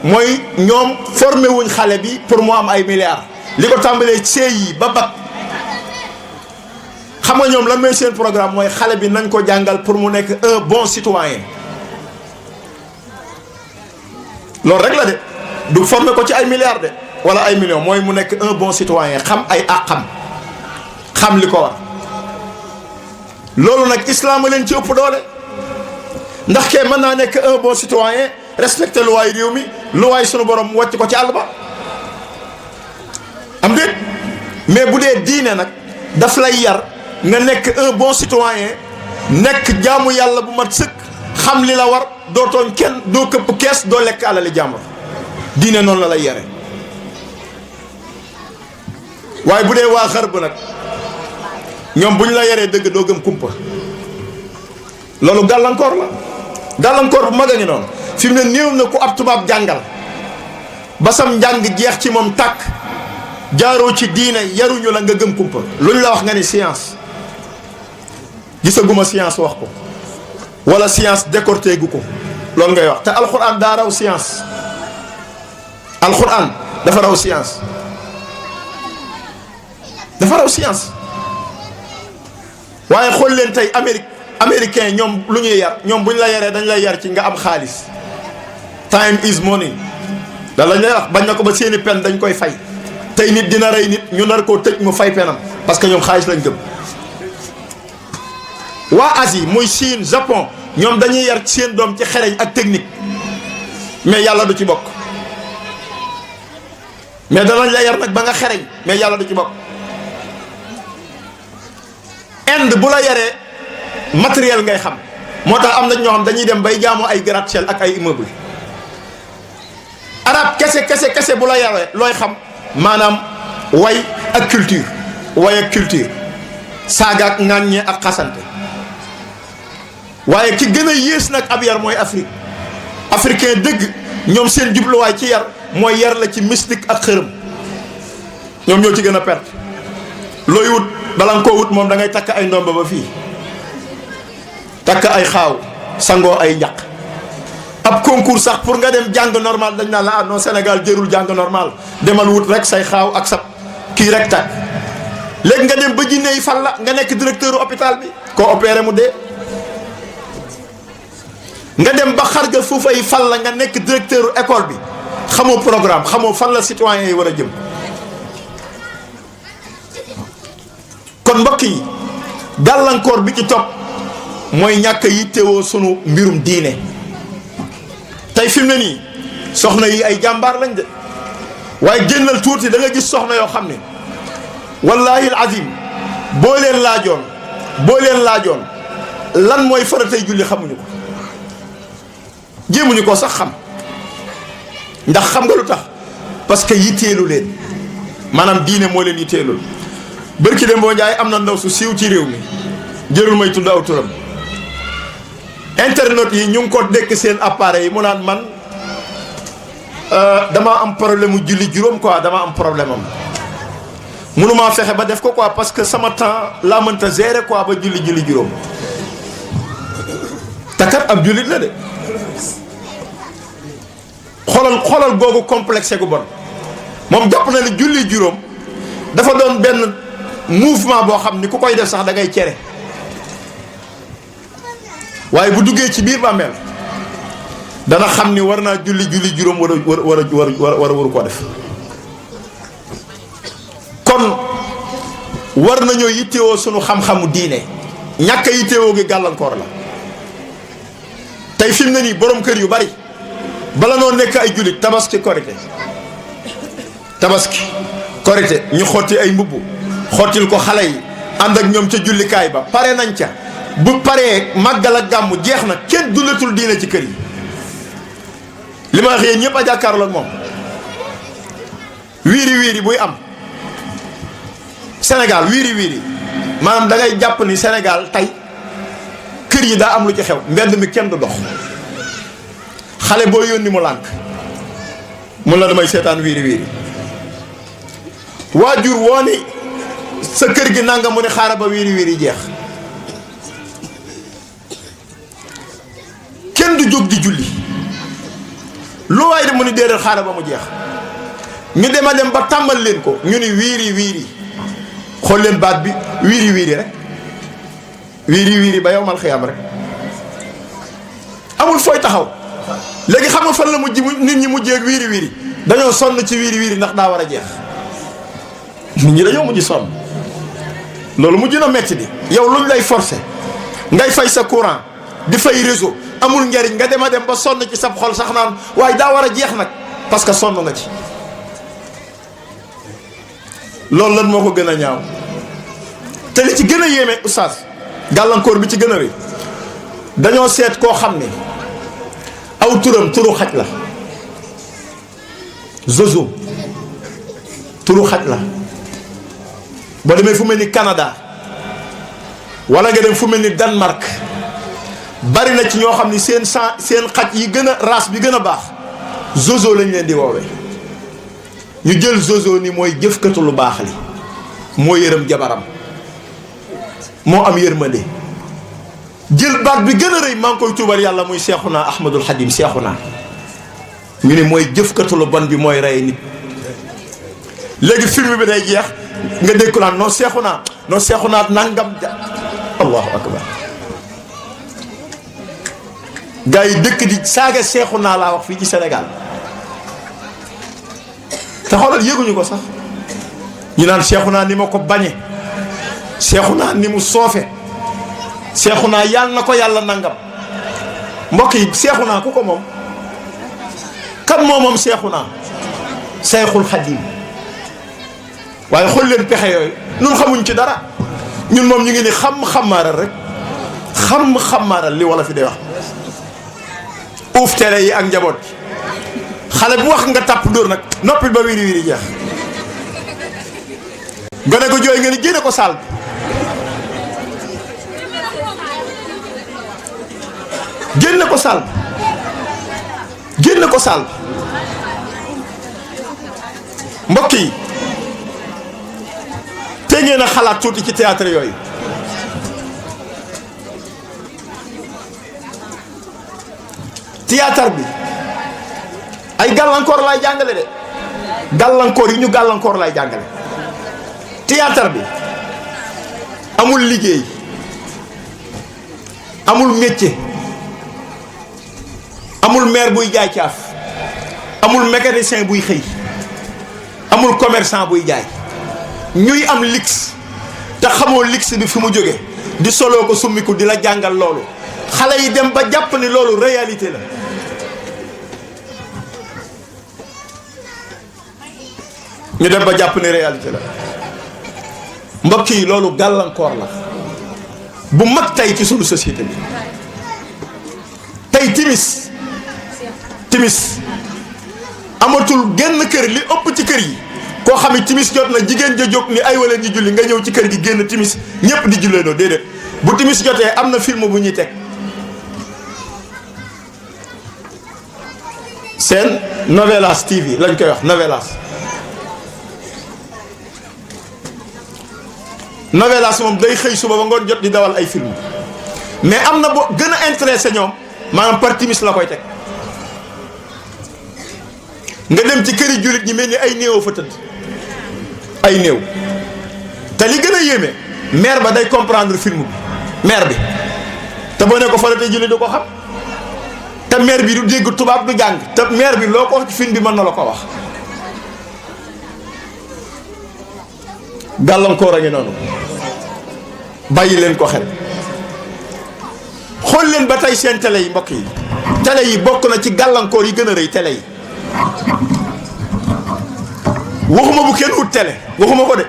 mooy ñoom formé wuñ xale bi pour mu am ay milliards li ko tàmbalee CI ba bac xam nga ñoom lan mooy seen programme mooy xale bi nañ ko jàngal pour mu nekk un bon citoyen loolu rek la de du formé ko ci ay milliards de wala ay millions mooy mu nekk un bon citoyen xam ay àqam xam li ko war loolu nag islam a leen ci ëpp doole ndax kee mën naa nekk un bon citoyen respecté luwaay réew mi luwaay sunu borom wàcc ko ci àll ba am déet mais bu dee diine nag daf lay yar nga nekk un bon citoyen nekk jaamu yàlla bu mat sëkk xam li la war doo tooñ kenn doo këpp kees doo lekk alali jàmbur diine noonu la lay yare waaye bu dee waa xarb nag ñoom bu ñu la yaree dëgg doo gëm kumpa loolu gàllankoor la gàllankoor bu mag a ngi noonu fi mu ne néew na ku ab tubaab jàngal ba sam njàng jeex ci moom tàkk jaaroo ci diine yaruñu la nga gëm kumpa luñ la wax nga ni science gisaguma science wax ko wala science décorté gu ko loolu ngay wax te alxuraan daa raw science alxuraan dafa raw science dafa raw science waaye xool leen tey américain ñoom lu ñuy yar ñoom bu ñu la yaree dañ lay yar ci nga am xaalis time is money da lañ lay wax bañ na ko ba seeni pen dañ koy fay tey nit dina rey nit ñu nar koo tëj mu fay penam parce que ñoom xaalis lañ gëm. waa Asie muy Chine Japon ñoom dañuy yar ci seen doom ci xereñ ak technique mais yàlla du ci bokk mais danañ la yar nag ba nga xereñ mais yàlla du ci bokk. Inde bu la yaree matériel ngay xam moo tax am na ñoo xam dañuy dem bay jaamu ay gratte-ciel ak ay immeuble. arab kese bu la yaree looy xam maanaam way ak culture way ak culture saaga ak ŋàññe ak xasante waaye ki gën a yées nag ab yar mooy Afrique africain dëgg ñoom seen jubluwaay ci yar mooy yar la ci mystique ak xërëm ñoom ñoo ci gën a perte looy wut bala nga koo wut moom da ngay takk ay ndomba ba fii takk ay xaaw sangoo ay njaq ab concours sax pour nga dem jàng normal dañ naan la ah non Sénégal jërul jàng normal demal wut rek say xaaw ak sa kii rek takk léegi nga dem ba jinne yi fal la nga nekk directeur hôpital bi koo opéré mu dee nga dem ba xarga foofa yi fal la nga nekk directeur école bi xamoo programme xamoo fan la citoyen yi war a jëm kon mbokk yi gàllankoor bi ci topp mooy ñàkk yi teewoo sunu mbirum diine tey fi mu ne nii soxna yi ay jàmbaar lañ de waaye génnal tuuti da nga gis soxna yoo xam ne wallahi alazim boo leen laajoon lan mooy faratay julli xamuñu ko jéemuñu ko sax xam ndax xam nga lu tax parce que yitteelu leen maanaam diine moo leen yitteelul. bërki de mboo njaay am na ndaw su siiw ci réew mi jërul may tudd aw turam internet yi ñu ngi ko dekk seen appareil yi mu naan man dama am problème mu julli juróom quoi dama am problème am mënumaa fexe ba def ko quoi parce que sama temps laa mënta gérer quoi ba julli juróom te kat ab jullit la de xoolal googu complexe gu bon moom jàpp na ne julli juróom dafa doon benn mouvement boo xam ni ku koy def sax da ngay cere waaye bu duggee ci biir bàmmeel dana xam ni war naa julli juróom waru koo def. kon war nañoo yittewoo sunu xam-xamu diine ñàkk a yittewoo gi gàllankoor la tey fi mu ne nii borom kër yu bari bala noo nekk ay jullit tabaski korite ñu xotti ay mbubb xottil ko xale yi ànd ak ñoom ca jullikaay ba pare nañ ca bu paree màggal ak gàmmu jeex na kenn dundatul diine ci kër yi li ma wax yéen ñëpp a jàkkaarloo ak moom wiiri buy am Sénégal wiiri maanaam da ngay jàpp ni Sénégal tey kër yi daa am lu ci xew mbedd mi kenn du dox xale boo yónni mu lànk mun la damay seetaan wiiri waajur woo ni sa kër gi nanga mu ne xaaral ba wiiri jeex kenn du jóg di julli lu waay de mu ni déedéet xaaral ba mu jeex ñu dem ba tàmbal leen ko ñu ni wiiri xool leen baat bi wiiri rek wiiri ba yow mal xiyaam rek amul fooy taxaw léegi xam nga fan la mujj nit ñi mujjee ak wiiri dañoo sonn ci wiiri ndax daa war a jeex nit ñi dañoo mujj sonn loolu mujj na metti di yow luñ lay forcer ngay fay sa courant di fay réseau amul njariñ nga dem ba sonn ci sab xol sax naan waaye daa war a jeex nag parce que sonn nga ci loolu lan moo ko gën a ñaaw te li ci gën a yéeme oustaz gàllankoor bi ci gën a rëy dañoo seet koo xam ne aw turam turu xaj la Zozo turu xaj la boo demee fu mel ni Canada wala nga dem fu mel ni Danemark bari na ci ñoo xam ni seen xaj yi gën a race bi gën a baax Zozo lañ leen di woowee ñu jël Zozo ni mooy jëfkatu lu baax li moo yërëm jabaram moo am yërmande jël baat bi gën a rëy maa ngi koy tuubal yàlla muy Seexuna Ahmadul Xadim Seexuna ñu ni mooy jëfkatu lu bon bi mooy rey nit léegi film bi day jeex nga dégg ko naan non Seexuna nangam ja allahu akbar gars yi dëkk di saaga Seexuna laa wax fii ci Sénégal te xoolal yëguñu ko sax ñu naan Seexuna ni ma ko bañe Seexuna ni mu soofe Seexuna yàlla na ko yàlla nangam mbokk yi Seexuna ku ko moom kan moom Seexuna Seexul Xadim waaye xool leen pexe yooyu ñun xamuñ ci dara ñun moom ñu ngi ni xam-xamaaral rek xam-xamaaral li wala fi day wax uuf télé yi ak njaboot xale bu wax nga tàpp dóor nag noppil ba wiiri jeex gone ko jooy nga ni génne ko saal génne ko saal mbokk yi te ngeen a xalaat tuuti ci théâtre yooyu théâtre bi ay gàllankoor lay jàngale de gàllankoor yi ñu gàllankoor lay jàngale théâtre bi amul liggéey amul métier amul maire buy jaay caaf amul mécanicien buy xëy amul commerçant buy jaay ñuy am lix te xamoo lix bi fi mu jóge di soloo ko summiku di la jàngal loolu xale yi dem ba jàpp ni loolu réalité la ñu dem ba jàpp ni réalité la mbokk yi loolu gàllankoor la bu mag tey ci sunu société bi tey timis timis amatul genn kër li ëpp ci kër yi koo xam ne timis jot na jigéen ja jóg ni ay wala ñu julli nga ñëw ci kër gi génn timis ñëpp di jullee doo déedéet bu timis jotee am na film bu ñuy teg seen Novelas TV lañ koy wax Novelas moom day xëy suba ba ngoon jot di dawal ay film mais am na boo gën a intéressé ñoom maanaam par timis la koy teg nga dem ci këri jullit ñi mel ni ay néew fa tëdd ay néew te li gën a yéeme maire ba day comprendre film bi maire bi te boo ne ko fa la tey julli du ko xam te maire bi du dégg tubaab du jàng te maire bi loo ko wax ci film bi mën na la ko wax. gàllankoor a ngi noonu bàyyi leen ko xel xool leen ba tey seen télé yi mbokk yi télé yi bokk na ci gàllankoor yi gën a rëy télé yi waxuma bu kenn ut télé waxuma ko de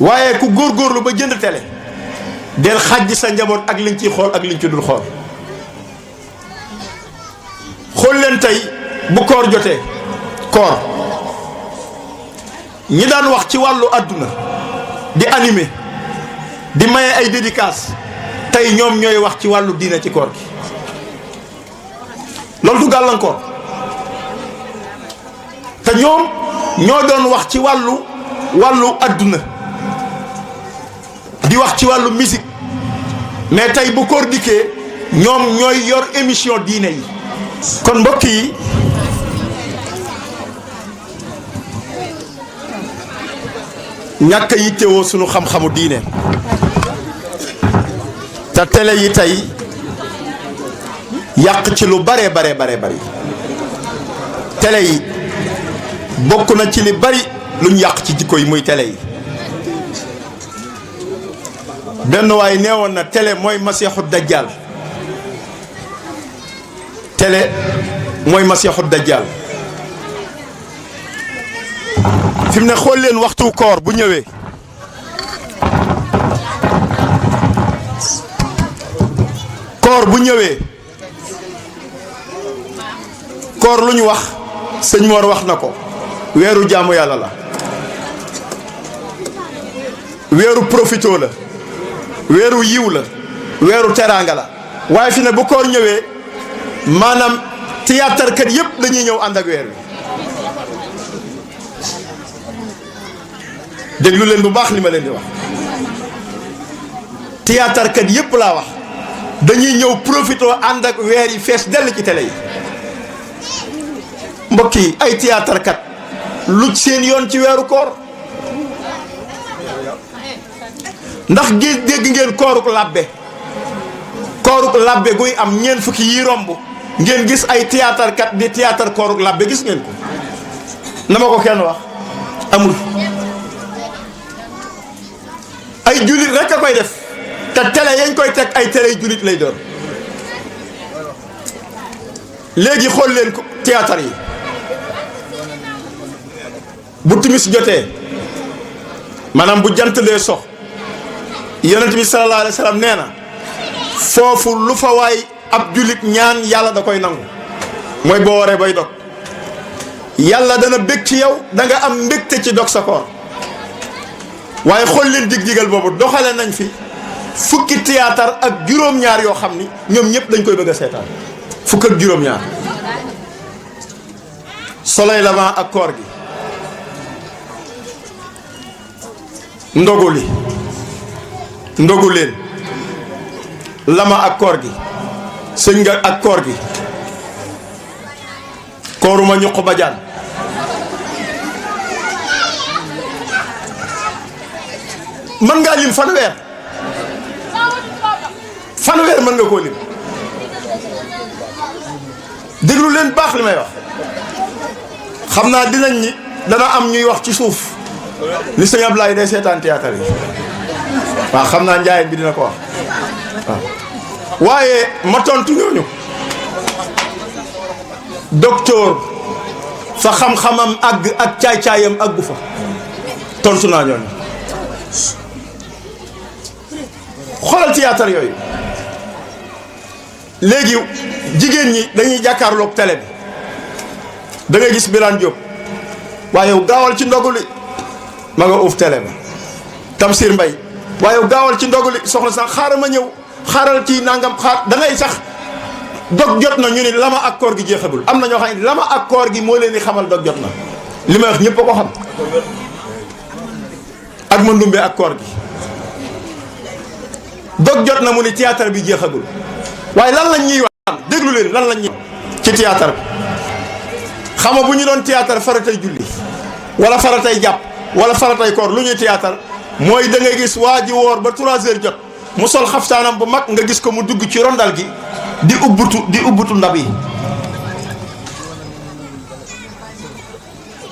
waaye ku góorgóorlu ba jënd télé del xàjj sa njaboot ak liñ ciy xool ak liñ ci dul xool xool leen tey bu koor jotee koor ñi daan wax ci wàllu àdduna di animé di maye ay dédicace tey ñoom ñooy wax ci wàllu diine ci koor gi loolu du gàllankoor te ñoom ñoo doon wax ci wàllu àdduna di wax ci wàllu musique mais tey bu koor dikkee ñoom ñooy yor émission diine yi kon mbokk yi ñàkk a yittewoo sunu xam-xamu diine te télé yi tey yàq ci lu bare bari télé yi bokk na ci li bari luñ yàq ci jikko yi muy télé yi benn waay neewoon na télé mooy masiixu dajjal télé mooy masiixu dajjal fi mu ne xool leen waxtu koor bu ñëwee koor lu ñu wax sëñ Mor wax na ko weeru jaamu yàlla la weeru profito la weeru yiw la weeru teraanga la waaye fi ne bu koor ñëwee maanaam théâtre kat yëpp dañuy ñëw ànd ak weer wi déglu leen bu baax li ma leen di wax théâtre kat yëpp laa wax dañuy ñëw profito ànd ak weer yi fees dell ci télé yi mbokk yi ay théâtre kat lu seen yoon ci weeru koor ndax gis dégg ngeen kooruk labbe guy am ñeent fukki yi romb ngeen gis ay théâtre kat di théâtre kooruk labbe gis ngeen ko na ma ko kenn wax amul ay jullit rek a koy def te télé yañ koy teg ay télé jullit lay doon léegi xool leen ko théâtre yi bu timis jotee maanaam bu jant lee sox yonent bi sallallahu alayhi wa sallam nee na foofu lu fa waay ab jullit ñaan yàlla da koy nangu mooy boo waree bay dog yàlla dana bég ci yow da nga am mbégte ci dog sa koor waaye xool leen dig-digal boobu doxale nañ fi fukki théâtre ak juróom-ñaar yoo xam ni ñoom ñëpp dañ koy bëgg a seetaan fukk ak juróom-ñaar soleil levant ak koor gi ndogu leen lama ak koor gi sëñ nga ak koor gi kooruma ñuq bajaan mën ngaa lim fanweer mën nga koo lim déglu leen baax li may wax xam naa dinañ ñi dana am ñuy wax ci suuf ni sëñ Ablaye day seetaan théâtre yi waaw xam naa njaayeen bi dina ko wax waaw waaye ma tontu ñooñu docteur fa xam-xamam àgg ak caay-caayam àggu fa tontu naa ñooñu xoolal théâtre yooyu léegi jigéen ñi dañuy jàkkaarloog télé bi da ngay gis Birane Diop waaye yow gaawal ci ndogu li ma nga uuf télé ba. Tamsir Mbay waaye yow gaawal ci ndogu li soxna sax xaaral ma ñëw xaaral ci nangam xaar da ngay sax dog jot na ñu ni lama ak koor gi jeexagul am na ñoo xam ne lama ak koor gi moo leen di xamal dog jot na li may wax ñëpp a ko xam ak ma ndumbe ak koor gi dog jot na mu ni théâtre bi jeexagul waaye lan lañ ñuy wax déglu leen lan lañ ñuy ci théâtre bi xam nga bu ñu doon théâtre faratay julli wala faratay jàpp wala faratay koor lu ñuy théâtre mooy da ngay gis waa ji woor ba 3 heures jot mu sol xaftaanam bu mag nga gis ko mu dugg ci rondal gi di ubbutu ndab yi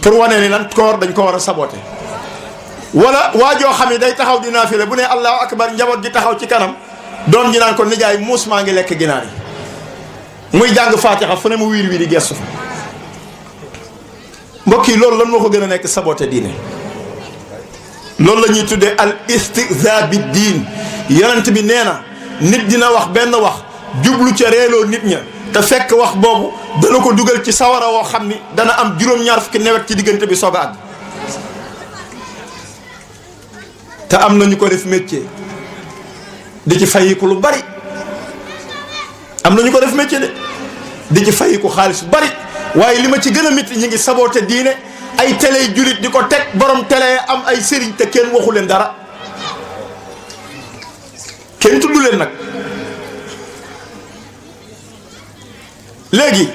pour wane ni lan koor dañ ko war a saboté wala waa joo xam ne day taxaw di naafile bu ne allahu akbar njaboot gi taxaw ci kanam doom ji naan ko nijaay muus maa ngi lekk ginaar yi muy jàng faatixa fu ne mu wiir wiiri gestu fa mbokk yi loolu lan moo ko gën a nekk saboté diine loolu la ñuy tuddee al istihza bi diin yonent bi nee na nit dina wax benn wax jublu ca reeloo nit ña te fekk wax boobu dana ko dugal ci sawara woo xam ni dana am juróom-ñaar fukki nawet ci diggante bi soog a àgg te am na ñu ko def métier di ci fayiku lu bari am na ñu ko def métier de di ci fayiku xaalis bu bari waaye li ma ci gën a métti ñi ngi saboote diine ay télé julit di ko teg borom télé am ay sëriñ te kenn waxu leen dara kenn tudd leen nag léegi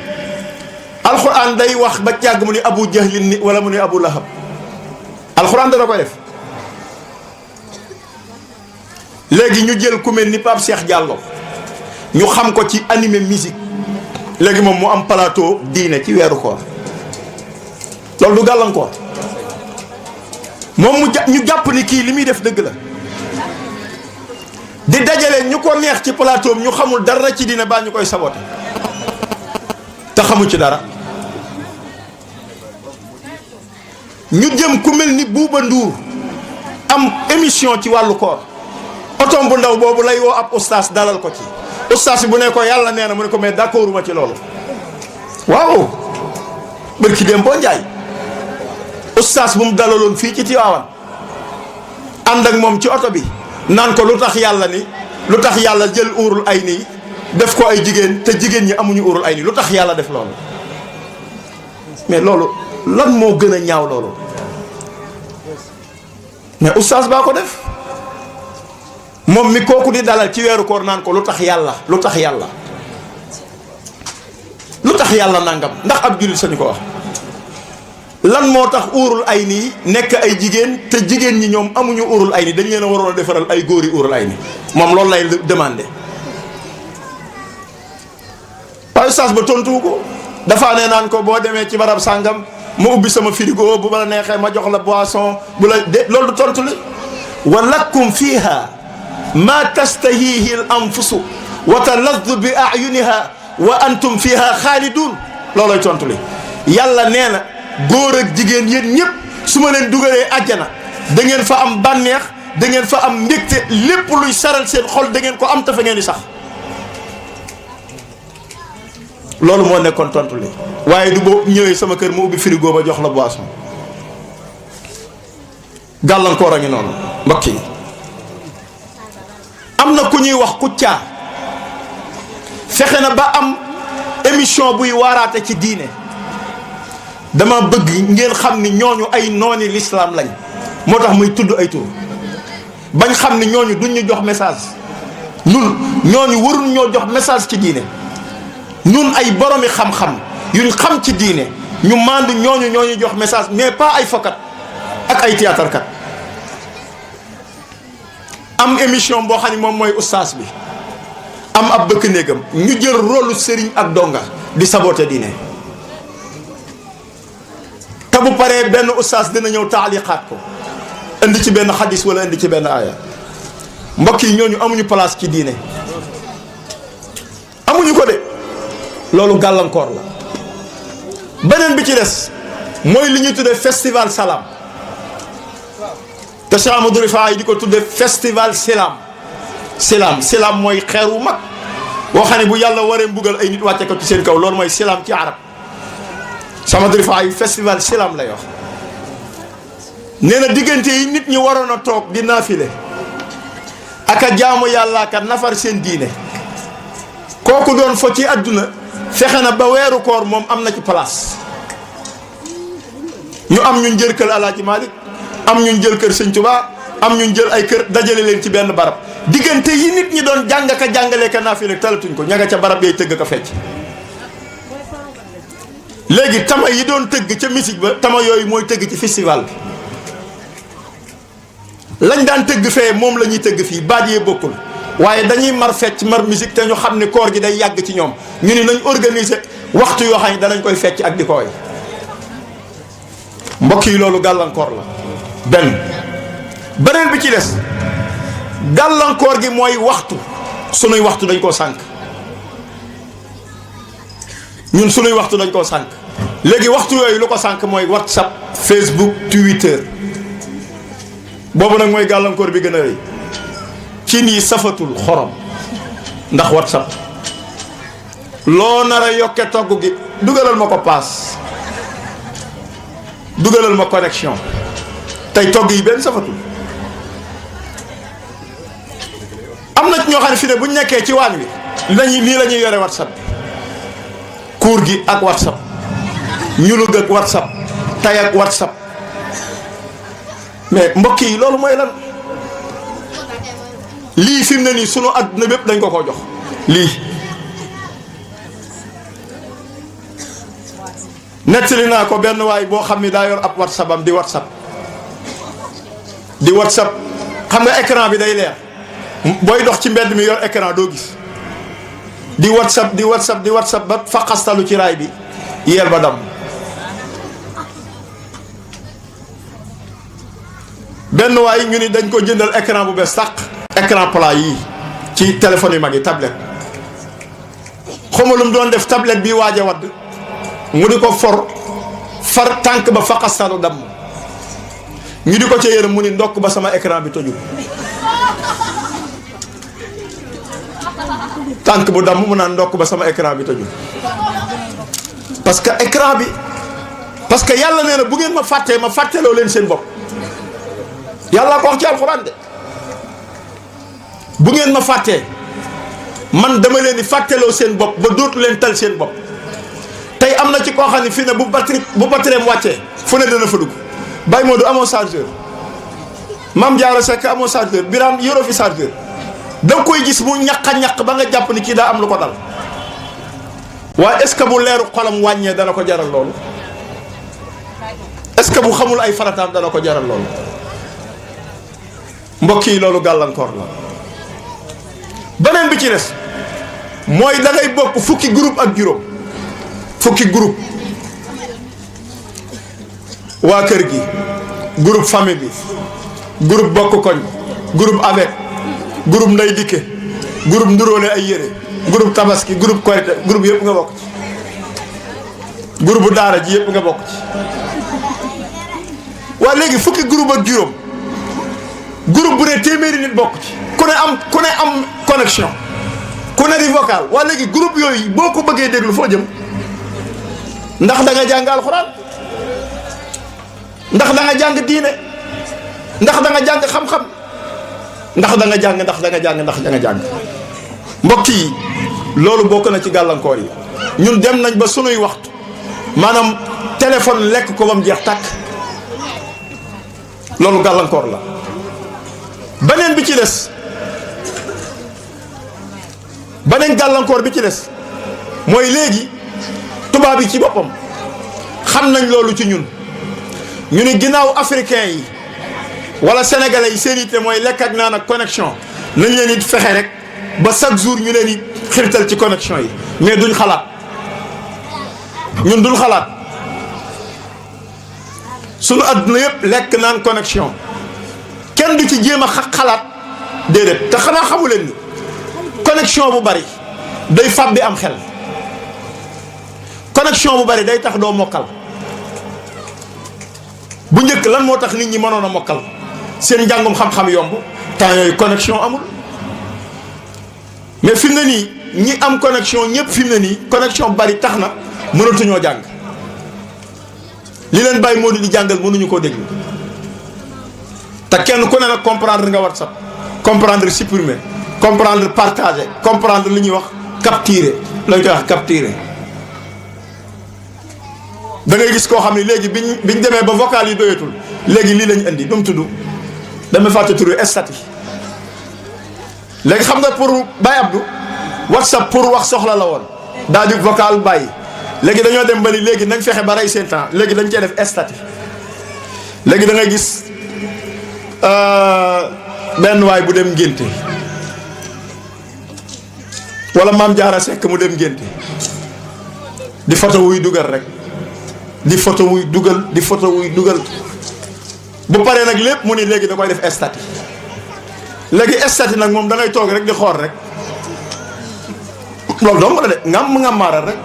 alxuraan day wax ba jàgg mu ni abu jahlin ni wala mu ni abu lahab alxuraan dana koy def léegi ñu jël ku mel ni Pape Cheikh Diallo ñu xam ko ci animé musique léegi moom mu am plateau diine ci weeru koor loolu du gàllankoor moom ñu jàpp ni kii li muy def dëgg la di dajale ñu ko neex ci plateau ñu xamul dara ci diine baa ñu koy saboté te xamu ci dara ñu jëm ku mel ni Buuba Nduur am émission ci wàllu koor otom bu ndaw boobu lay woo ab ustaas dalal ko ci ustaas bu ne ko yàlla nee na mu ne ko mais d'accord ma ci loolu waaw bërki dem boo njaay ustaas bu mu dalaloon fii ci Tiwaawan ànd ak moom ci oto bi naan ko lu tax yàlla jël uurul ay nii def ko ay jigéen te jigéen ñi amuñu uurul ay nii lu tax yàlla def loolu mais loolu lan moo gën a ñaaw loolu mais ustaas baa ko def moom mi kooku di dalal ci weeru koor naan ko lu tax yàlla nangam ndax ab jullit sañu ko wax lan moo tax uurul ay nii nekk ay jigéen te jigéen ñi ñoom amuñu uurul ay nii dañ leen a waroon a defaral ay góori uurul ay nii moom loolu lay demandé waaye ustaas ba tontuwu ko dafa ne naan ko boo demee ci barab sàngam ma ubbi sama frigo bu ma la neexee ma jox la boisson bu la de loolu du tontu li wa lakum fiha ma tastahihi al anfusu wa taladdu bi ayuniha wa antum fiha xaalidun loolooy tontu li yàlla nee na góor ak jigéen yéen ñëpp su ma leen dugalee àjjana da ngeen fa am bànneex da ngeen fa am mbégte lépp luy saral seen xol da ngeen ko am te fa ngeen di sax loolu moo nekkoon tontu li waaye du boo ñëwee sama kër mu ubbi frigo ba jox la boisson gàllankoor a ngi noonu mbokk yi am na ku ñuy wax Kouthia fexe na ba am émission buy waaraate ci diine dama bëgg ngeen xam ni ñooñu ay nooni l'islam lañ moo tax muy tudd ay tur bañ xam ni ñooñu duñ ñu jox message ñun ñooñu warul ñoo jox message ci diine ñun ay boromi xam-xam yuñ xam ci diine ñu maandu ñooñu jox message mais pas ay fokat ak ay théâtre kat am émission boo xam ne moom mooy ustaas bi am ab bëkk néegam ñu jël rôle sëriñ ak donga di saboté diine te bu paree benn ustaas dina ñëw taaliqaat ko indi ci benn xadis wala indi ci benn aaya mbokk yi ñooñu amuñu place ci diine amuñu ko de loolu gàllankoor la beneen bi ci des mooy li ñuy tuddee festival salam te Cheikh Amadou Rifaay di ko tuddee festival silam mooy xeer wu mag boo xam ne bu yàlla waree mbugal ay nit wàcce ko ci seen kaw. loolu mooy silaam ci arab. Samad Rifaay festival silaam lay wax. nee na diggante yi nit ñi waroon a toog di naafile ak a jaamu yàlla ak a nafar seen diine, kooku doon fo ci àdduna fexe na ba weeru koor moom am na ci place. ñu am ñun jël kër Alaaji Malik, am ñun jël kër Sëñ Tuubaa, am ñun jël ay kër dajale leen ci benn barab. diggante yi nit ñi doon jàng ka jàngalee ka naafile talatuñ ko, ña nga ca barab yooyu tëgg ka fecc. léegi tama yi doon tëgg ca musique ba, tama yooyu mooy tëgg ci festival bi. lañ daan tëgg fee moom la ñuy tëgg fii, baat yee bokkul, waaye dañuy mar fecc mar musique te ñu xam ne koor gi day yàgg ci ñoom. ñu ni nañ organiser waxtu yoo xam ne danañ koy fecc ak di ko way. mbokk yi loolu gàllankoor la. beneen bi ci des, gàllankoor gi mooy waxtu. sunuy waxtu dañ koo sànq. ñun sunuy waxtu dañ koo sànq. léegi waxtu yooyu lu ko sànq mooy WhatsApp, Facebook, Twitter. boobu nag mooy gàllankoor bi gën a rëy. ci nii safatul xorom ndax WhatsApp. loo nar a yokke togg gi dugalal ma ko paas, dugalal ma connexion. tey togg yi benn safatul. am na ñoo xam ne fi ne bu ñu nekkee ci waañ wi nii la ñuy yore WhatsApp bi. kuur gi ak WhatsApp, ñulug ak WhatsApp, tay ak WhatsApp. mais mbokk yi loolu mooy lan? lii fi mu ne nii sunu adduna bépp dañ ko jox lii. nettali naa ko benn waay boo xam ni daa yor ab WhatsApp am di WhatsApp xam nga écran bi day leer, booy dox ci mbedd mi yor écran doo gis. di WhatsApp ba faqastalu ci raay bi, yeel ba dam. benn waay ñu ni dañ ko jëndal écran bu bees sàq, écran plat yii ci téléphone yu mag yi, tablette. xamalum doon def tablette bi waaj a wadd, mu di ko far tànk ba faqastalu dam. ñu di ko ca yërëm mu ni ndokk ba sama écran bi tojul. tànk bu damm mu naan ndokk ba sama écran bi tojul. parce que yàlla nee na bu ngeen ma fàttee ma fàtteloo leen seen bopp. yàlla ko wax ci alxuraan de, bu ngeen ma fàttee man dama leen di fàtteloo seen bopp ba dootu leen tal seen bopp. tey am na ci koo xam ne fii ne bu batterie wàccee fu ne dana fa dugg. Baye Modou amoo chargeur, Mame Diarra Seck amoo chargeur, Birame yoroo fi chargeur. da nga koy gis mu ñaq ba nga jàpp ni kii daa am lu ko dal. waaye est-ce que bu leeru xolam wàññee dana ko jaral loolu? est-ce que bu xamul ay farataam dana ko jaral loolu? mbokk yi loolu gàllankoor la. beneen bi ci des mooy da ngay bokk fukki groupe ak juróom, fukki groupe. waa kër gi, groupe famille bi, groupe bokk koñ, groupe avec, groupe nday dikke, groupe nduróole ay yére, groupe tabaski, groupe korite, groupe yëpp nga bokk ci. groupe bu daara ji yëpp nga bokk ci. waa léegi fukki groupe ak juróom, groupe bu ne téeméeri nit bokk ci, ku ne am connexion, ku ne di vocal. waa léegi groupe yooyu boo ko bëggee déglu foo jëm? ndax da nga jàng alxuraan, ndax da nga jàng diine, ndax da nga jàng xam-xam, ndax da nga jàng. mbokk yi loolu bokk na ci gàllankoor yi. ñun dem nañ ba sunuy waxtu maanaam téléphone lekk ko ba mu jeex tàkk. loolu gàllankoor la. beneen bi ci des, beneen gàllankoor bi ci des mooy léegi tubaab yi ci boppam xam nañ loolu ci ñun. ñu ni ginnaaw africain yi wala sénégalais yi seen yitte mooy lekk ak naan ak connexion, nañ leen it fexe rek ba chaque jour ñu leen di xirtal ci connexion yi. mais duñ xalaat, ñun duñ xalaat. sunu adduna yëpp lekk naan connexion, kenn du ci jéem a xalaat. déedéet. te xanaa xamu leen ni connexion bu bari day fab bi am xel, connexion bu bari day tax doo mokkal. bu njëkk lan moo tax nit ñi mënoon a mokkal seen njàngum xam-xam yomb? temps yooyu connexion amul. mais fi mu ne nii ñi am connexion ñëpp fi mu ne nii connexion bari tax na mënatuñoo jàng li leen Baye Modou di jàngal mënuñu koo déglu te kenn ku ne nag comprendre nga WhatsApp comprendre supprimer comprendre partager comprendre li ñuy wax capturer lañ koy wax capturer. da ngay gis koo xam ne léegi biñ demee ba vocal yi doyatul léegi lii lañ indi nu mu tudd dama fàtte turu statut léegi xam nga pour Baye Abdou WhatsApp pour wax soxla la woon daal di vocal bàyyi léegi dañoo dem ba ni léegi nañ fexe ba rey seen temps léegi dañ cee def statut léegi da ngay gis benn waay bu dem ngénte wala Maam Jaara Sekk mu dem ngénte di photo wuy dugal rek di photo wuy dugal di photo wuy dugal bu paree nag lépp mu ni léegi da koy def statut léegi statut nag moom da ngay toog rek di xool rek loolu dong la de ngam maaral rek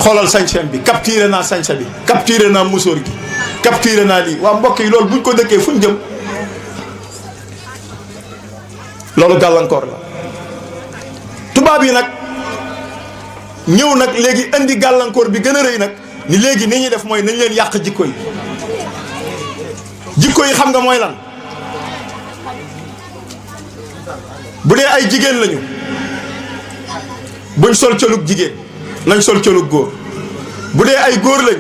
xoolal sañsem bi capturé naa sañse bi capturé naa musóor gi capturé naa lii waa mbokk yi loolu buñ ko dëkkee fuñ jëm loolu gàllankoor la tubaab yi nag ñëw nag léegi indi gàllankoor bi gën a rëy nag ni léegi ni ñuy def mooy nañ leen yàq jikko yi jikko yi xam nga mooy lan bu dee ay jigéen lañu buñ sol colug jigéen nañ sol colug góor bu dee ay góor lañ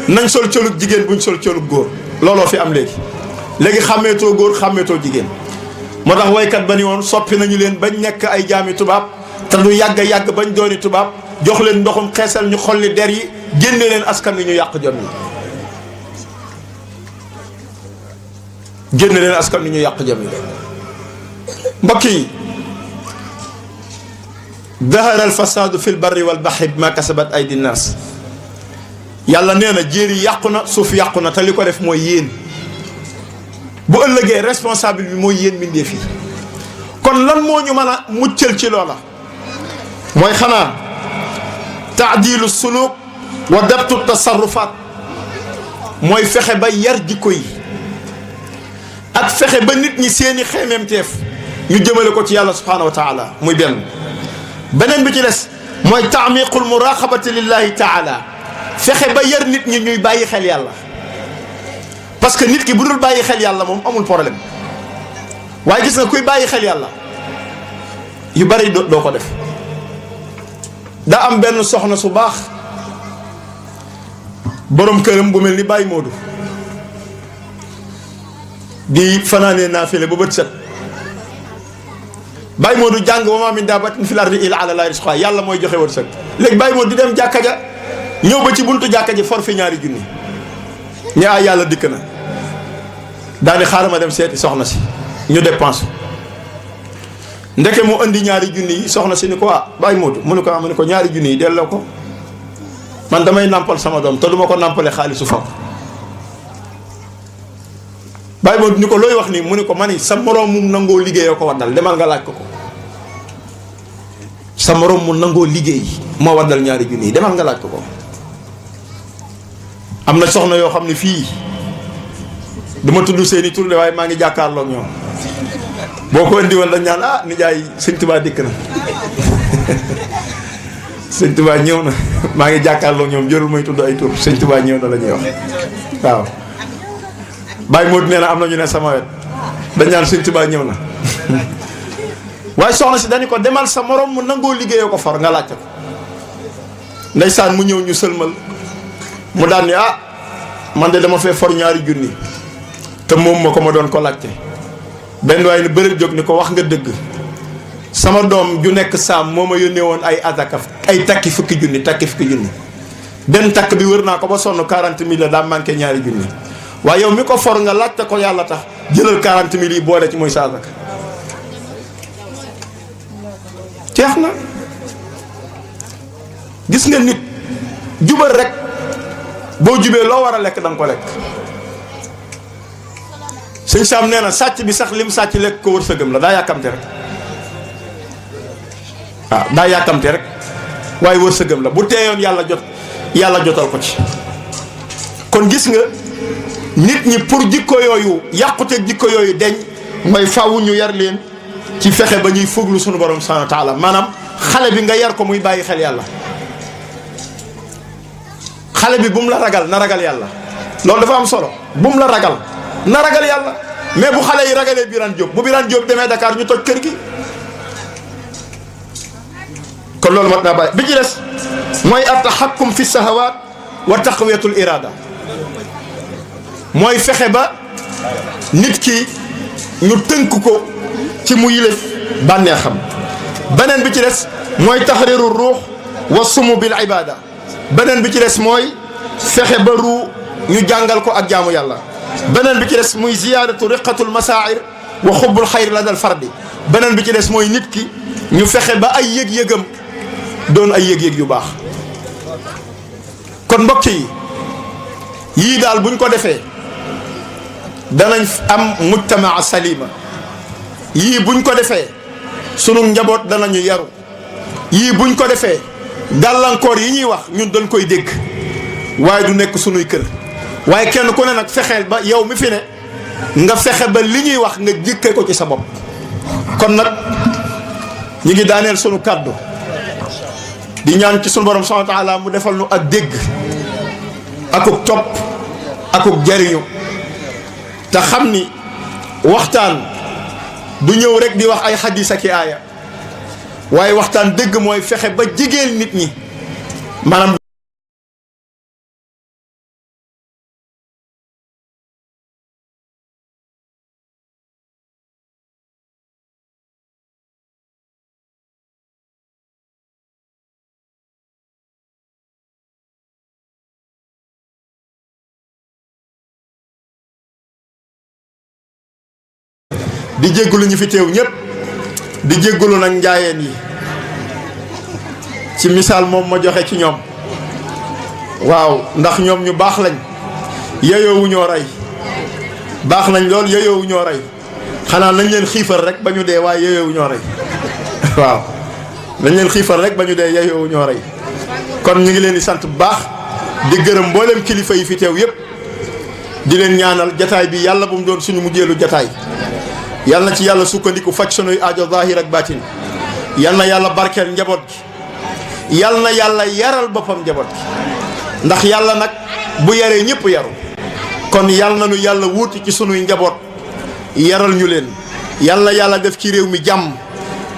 nañ sol colug jigéen buñ sol colug góor looloo fi am léegi xàmmeetoo góor xàmmeetoo jigéen moo tax waykat ba ni woon soppi nañu leen bañ nekk ay jaami tubaab te du yàgg bañ dooni tubaab jox leen ndoxum xeesal ñu xolli der yi génne leen askan wi ñu yàq jom yi génne leen askan wi ñu yàq jom yi mbokk yi dahara al fasadu fi l barri wal bahri bima kasabat aydi nnaas yàlla nee na jéeri yàqu na suuf yàqu na te li ko def mooy yéen bu ëllëgee responsable bi mooy yéen mbindeef yi kon lan moo ñu mën a muccal ci loola mooy xanaa taadilu suluk wa dabtu tasarrufaat mooy fexe ba yar jikko yi ak fexe ba nit ñi seeni xeemeemteef ñu jëmale ko ci yàlla subhanahu wa taala muy beneen bi ci des mooy taamiqul muraqabati lillahi taala fexe ba yar nit ñi ñuy bàyyi xel yàlla parce que nit ki bu dul bàyyi xel yàlla moom amul problème waaye gis nga kuy bàyyi xel yàlla yu bari doo ko def daa am benn soxna su baax borom këram bu mel ni Baye Modou di fanaanee naafile ba bët set Baye Modou jàng wa maa min daabbatin fil ardi illaa alaa llaahi rizquhaa yàlla mooy joxe wërsëg léegi Baye Modou di dem jàkka ja ñëw ba ci buntu jàkka ji for fi ñaari junni ñi ay yàlla dikk na daal di xaaral ma dem seeti soxna si ñu dépense ndeke mu indi ñaari junni yi soxna si ni ko Baye Modou mu ne ko ñaari junni yi delloo ko man damay nàmpal sama doom te du ma ko nàmpale xaalisu fam Baye Modou ni ko looy wax nii mu ne ko ma ni sa moroom mu nangoo liggéeyoo ko waddal demal nga laaj ko sa moroom mu nangoo liggéey moo waddal ñaari junni yi demal nga laaj ko am na soxna yoo xam ne fii duma tudd seeni tur de waaye maa ngi jàkkaarloo ak ñoom boo ko indi woon dañ ñaan nijaay sëñ Tuubaa dikk na sëñ Tuubaa ñëw na maa ngi jàkkaarloo ak ñoom jërul may tudd ay tur sëñ Tuubaa ñëw na la ñuy wax waaw Baye Modou nee na am na ñu ne sama wet dañ ñaan sëñ Tuubaa ñëw na waaye soxna si dañu ko demal sa morom mu nangoo liggéeyoo ko for nga laajte ko ndeysaan mu ñëw ñu sëlmal mu daan ni man de dama fee for ñaari junni te moom ma ko ma doon ko laajte benn waaye ni bëri jóg ni ko wax nga dëgg sama doom ju nekk saam moo ma yónnee woon ay azaka ay takki fukki junni benn takk bi wër naa ko ba sonn 40 000 la daa manqué ñaari junni waaye yow mi ko for nga laajte ko yàlla tax jëlal 40 000 yi boole ci mooy sa azaka jeex na gis nga nit jubal rek boo jubee loo war a lekk da nga ko lekk sëñ Saam nee na sàcc bi sax lim sàcc lekk ko wërsëgam la daa yàkkamte rek daa yàkkamte rek waaye wërsëgam la bu teeyoon yàlla jotal ko ci kon gis nga nit ñi pour jikko yooyu yàqute jikko yooyu deñ mooy faaw ñu yar leen ci fexe ba ñuy foglu sunu borom subhanahu wa taala maanaam xale bi nga yar ko muy bàyyi xel yàlla xale bi bu mu la ragal na ragal yàlla loolu dafa am solo bu mu la ragal na ragal yàlla mais bu xale yi ragalee Birane Diop bu Birane Diop demee Dakar ñu toj kër gi kon loolu mat naa bàyyi bi ci des mooy at-tahakkum fi sahawaat wa taqwiyatul irada mooy fexe ba nit ki ñu tënk ko ci mu yilif bànneexam beneen bi ci des mooy tahriru ruux wa sumu bil ibada beneen bi ci des mooy fexe ba ruu ñu jàngal ko ak jaamu yàlla beneen bi ci des muy ziyaadatu riqatul masaa'ir wa xubbul xayr la dal fardi beneen bi ci des mooy nit ki ñu fexe ba ay yëg-yëgam doon ay yëg-yëg yu baax kon mbokk yi yii daal buñ ko defee danañ am mujtamaa salima yii buñ ko defee sunu njaboot danañu yaru yii buñ ko defee gàllankoor yi ñuy wax ñun dañ koy dégg waaye du nekk sunuy kër waaye kenn ku ne nag fexeel ba yow mi fi ne nga fexe ba li ñuy wax nga jikkee ko ci sa bopp kon nag ñu ngi daaneel sunu kàddu di ñaan ci sunu borom subhanahu wa taala mu defal nu ak dégg akuk topp akuk jariñu te xam ni waxtaan du ñëw rek di wax ay xadis ak i aaya waaye waxtaan dëgg mooy fexe ba jigéen nit ñi maanaam di jéggulu ñu fi teew ñëpp di jéggulu nag njaayeen yi ci misaal moom ma joxe ci ñoom waaw ndax ñoom ñu baax lañ yeyoowu ñoo rey baax nañ lool yeyoowu ñoo rey xanaa nañ leen xiifal rek ba ñu dee waaye yeyoowu ñoo rey waaw nañ leen xiifal rek ba ñu dee yeyoowu ñoo rey kon ñu ngi leen di sant bu baax di gërëm mboolem kilifa yi fi teew yëpp di leen ñaanal jataay bi yàlla bu mu doon suñu mujjeelu jataay yàlla na ci yàlla sukkandiku faj sunuy aajo zahir ak baatin yàlla na yàlla barkeel njaboot gi yàlla na yàlla yaral boppam njaboot gi ndax yàlla nag bu yaree ñëpp yaru kon yàlla na nu yàlla wuuti ci sunuy njaboot yaral ñu leen yàlla na yàlla def ci réew mi jàmm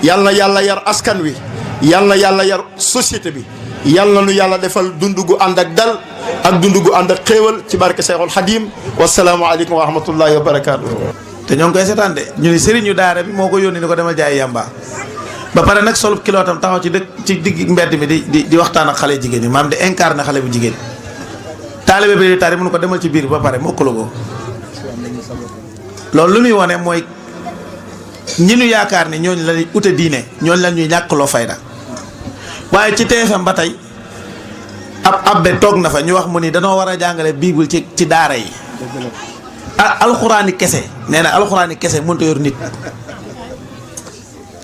yàlla na yàlla yar askan wi yàlla na yàlla yar société bi yàlla na nu yàlla defal dund gu ànd ak dal ak dund gu ànd ak xéewal ci barke Seexul Xadiim wasalaamu aleykum wa rahmatullahi wa barakaatu. te ñoo ngi koy seetaan de ñu ni sëriñu daara bi moo ko yónni ni ko demal jaay yàmba ba pare nag solub kilootam taxaw ci dëkk ci digg mbedd mi di waxtaan ak xale jigéen yi maam di incarné xale bu jigéen taalibe bi di tari mënu ko demal ci biir ba pare mokkalu ko loolu lu muy wane mooy ñi ñu yaakaar ni ñooñu la ñuy ute diine ñooñu la ñuy ñàkkloo fayda waaye ci TFM ba tey ab abbe toog na fa ñu wax mu ni danoo war a jàngale biibul ci daara yi alxuraani kese nee na alxuraani kese mënut a yor nit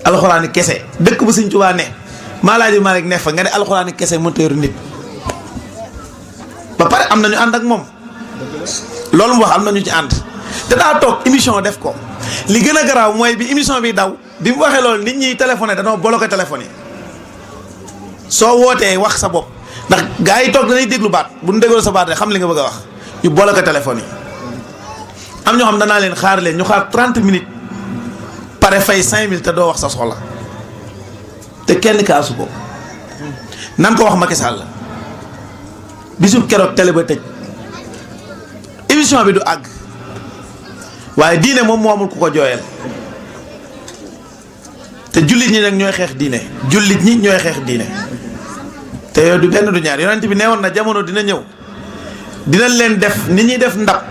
alxuraani kese dëkk bu Sëñ Tuubaa ne Maalaaji Maalik ne fa nga ne alxuraani kese mënut a yor nit ba pare am na ñu ànd ak moom loolu mu wax am na ñu ci ànd te daa toog émission def ko li gën a garaaw mooy bi émission bi daw bi mu waxee loolu nit ñi téléphoné danoo bloqué téléphone yi soo wootee wax sa bopp ndax gars yi toog danay déglu baat bu ñu dégloo sa baat rek xam li nga bëgg a wax ñu bloqué téléphone yi. am ñoo xam danaa leen xaar leen ñu xaar 30 minutes pare fay 5000 te doo wax sa soxla te kenn kaasu ko nan ko wax Macky Sall bisub keroog télé ba tëj émission bi du àgg waaye diine moom moo amul ku ko jooyal te jullit ñi nag ñooy xeex diine jullit ñi ñooy xeex diine te yooyu du benn du ñaar yonent bi neewoon na jamono dina ñëw dinañ leen def ni ñuy def ndab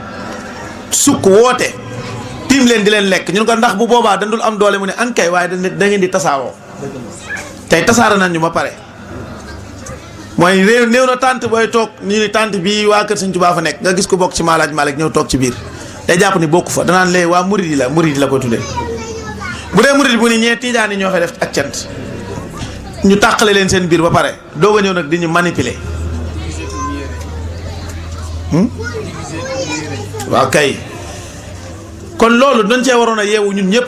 sukk woote tiim leen di leen lekk ñun ko ndax bu boobaa dandul am doole mu ne ankay waaye da ngeen di tasaaroo tey tasaara nañ ñu ba pare mooy réew néew na tànt booy toog ñu ni tànt bi waa kër Sëñ Tuubaa fa nekk nga gis ko bokk ci Maalaaj Maalik ñëw toog ci biir day jàpp ni bokku fa danaan lee waa murid yi la ko tuddee bu dee murid bu ni ñee tiijaan yi ñoo fay def ak cant ñu tàqale leen seen biir ba pare doog a ñëw nag di ñu manipuler waaw kay kon loolu dañ cee waroon a yeewu ñun ñëpp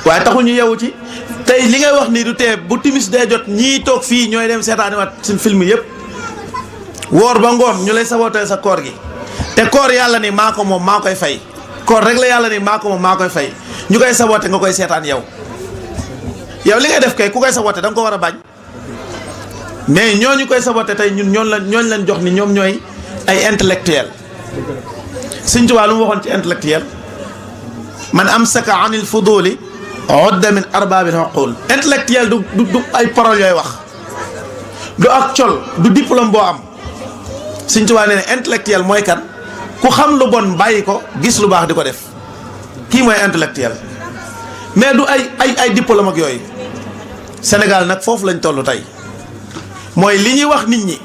waaye taxul ñu yeewu ci tey li ngay wax nii du tee bu timis dee jot ñii toog fii ñooy dem seetaaniwaat suñ film yëpp woor ba ngoon ñu lay sabooteel sa koor gi te koor yàlla ni maa ko moom maa koy fay koor rek la yàlla ni maa ko moom maa koy fay ñu koy saboote nga koy seetaan yow li ngay def kay ku koy saboote da nga ko war a bañ mais ñooñu koy saboote tey ñun ñooñ lañ jox ni ñoom ñooy ay intellectuel Sëñ Tuubaa lu mu waxoon ci intellectuel man amsaka anil fuduli udda min arbaabil uqul intellectuel du ay paroles yooy wax du ak col du diplôme boo am Sëñ Tuubaa nee na intellectuel mooy kan ku xam lu bon bàyyi ko gis lu baax di ko def kii mooy intellectuel mais du ay diplôme ak yooyu Sénégal nag foofu lañ toll tey mooy li ñuy wax nit ñi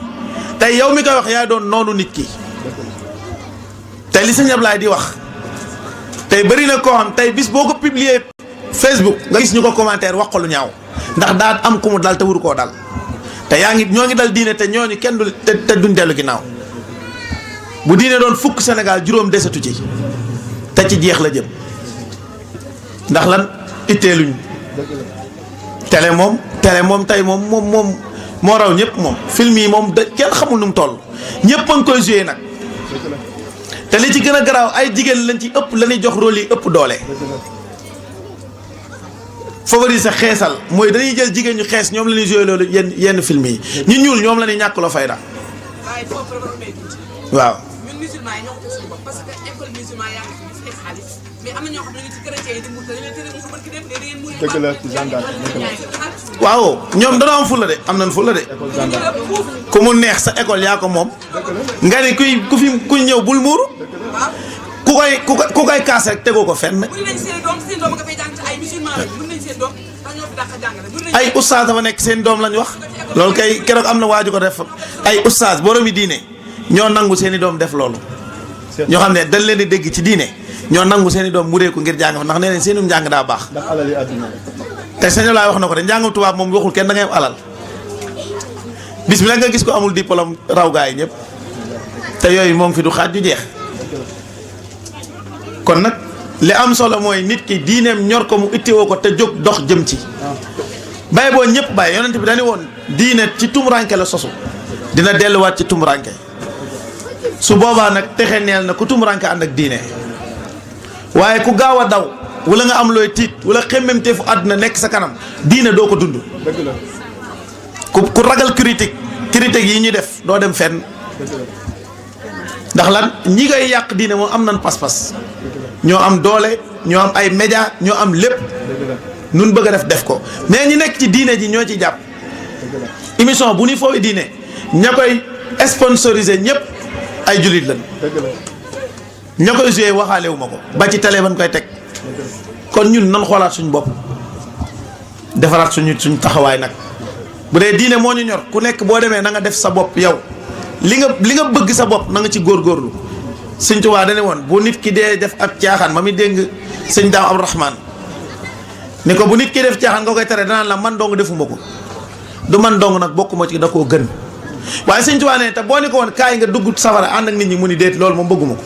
tey yow mi koy wax yaay doon noonu nit ki tey li sëñ Ablaye di wax tey bëri na koo xam tey bis boo ko publier Facebook nga gis ñu ko commentaire wax ko lu ñaaw ndax daa am ku mu dal te wuru koo dal te ñoo ngi dal diine te ñooñu kenn du te duñ dellu ginnaaw bu diine doon fukk Sénégal juróom desatu ci te ci jeex la jëm ndax lan itteeluñ télé moom tey moom moo raw ñëpp moom film yi moom kenn xamul nu mu toll ñëpp a ngi koy joué nag te li ci gën a garaaw ay jigéen lañ ci ëpp la ñuy jox rôle yi ëpp doole favoriser xeesal mooy dañuy jël jigéen ñu xees ñoom la ñuy joué loolu yenn film yi ñu ñuul ñoom la ñuy ñàkk loo fayda waaw dëgg la ci gendarme waaw ñoom danoo am fulla de am nañ fulla de ku mu neex sa école yaa ko moom nga ne kuy ñëw bul muuru ku koy kaas rek tegoo ko fenn ay oustaz dafa nekk seen doom lañ wax loolu kay keroog am na waaju ko def ay oustaz boromi diine ñoo nangu seen i doom def loolu ñoo xam ne dañ leen di dégg ci diine ñoo nangu seen i doom mu ko ngir jàng fa ndax nee nañ seenum njàng daa baax ndax alal yi àdduna te sëñ laay wax na ko de njàngam tubaab moom waxul kenn da ngay am alal bis bi la nga gis ko amul diplôme raw gaa yi ñëpp te yooyu moom fi du xaaj ju jeex kon nag li am solo mooy nit ki diineem ñor ko mu itteewoo ko te jóg dox jëm ci bàyyi boo ñëpp bàyyi yonent bi dañu woon diine ci tumuranke la sosu dina delluwaat ci tumuranke su boobaa nag texe neel na ku tumuranke ànd ak diine waaye ku gaaw a daw wala nga am looy tiit wala xemmemteefu àdduna nekk sa kanam diine doo ko dund dëgg la ku ragal critique yi ñuy def doo dem fenn ndax lan ñi ngay yàq diine moom am nañ pas-pas ñoo am doole ñoo am ay média ñoo am lépp nun bëgg a def ko mais ñi nekk ci diine ji ñoo ci jàpp émission bu ñu fooy diine ña koy sponsorisé ñëpp ay jullit lañ ña koy joué waxaale wu ma ko ba ci télé ban koy teg kon ñun nan xoolaat suñu bopp defaraat suñu taxawaay nag bu dee diine moo ñu ñor ku nekk boo demee na nga def sa bopp yow li nga bëgg sa bopp na nga ci góorgóorlu Sëñ Tuubaa dane woon bu nit ki dee def ab caaxaan ma mi dégg sëñ Daam Abdourahmane ni ko bu nit ki def caaxaan nga koy tere danaan la man dong defuma ko du man dong nag bokkuma ci da koo gën waaye Sëñ Tuubaa ne te boo ni ko woon kaay nga dugg safara ànd ak nit ñi mu ni déet loolu moom bëgguma ko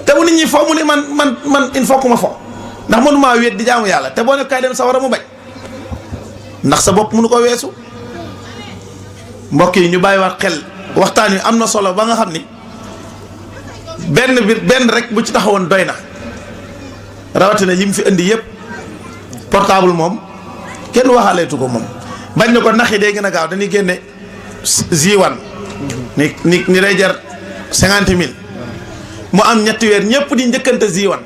te bu nit ñi fo mu ni man il faut que ma fo ndax mënumaa wéet di jaamu yàlla te boo ne kaay dem safara mu bañ ndax sa bopp mënu ko weesu mbokk yi ñu bàyyiwaat xel waxtaan wi am na solo ba nga xam ni benn rek bu ci taxawoon doy na rawatina yi mu fi indi yëpp portable moom kenn waxaaleetu ko moom bañ na ko nax yi day gën a gaaw dañuy génne J1 ni day jar 50 000 mu am ñetti weer ñëpp di njëkkante J1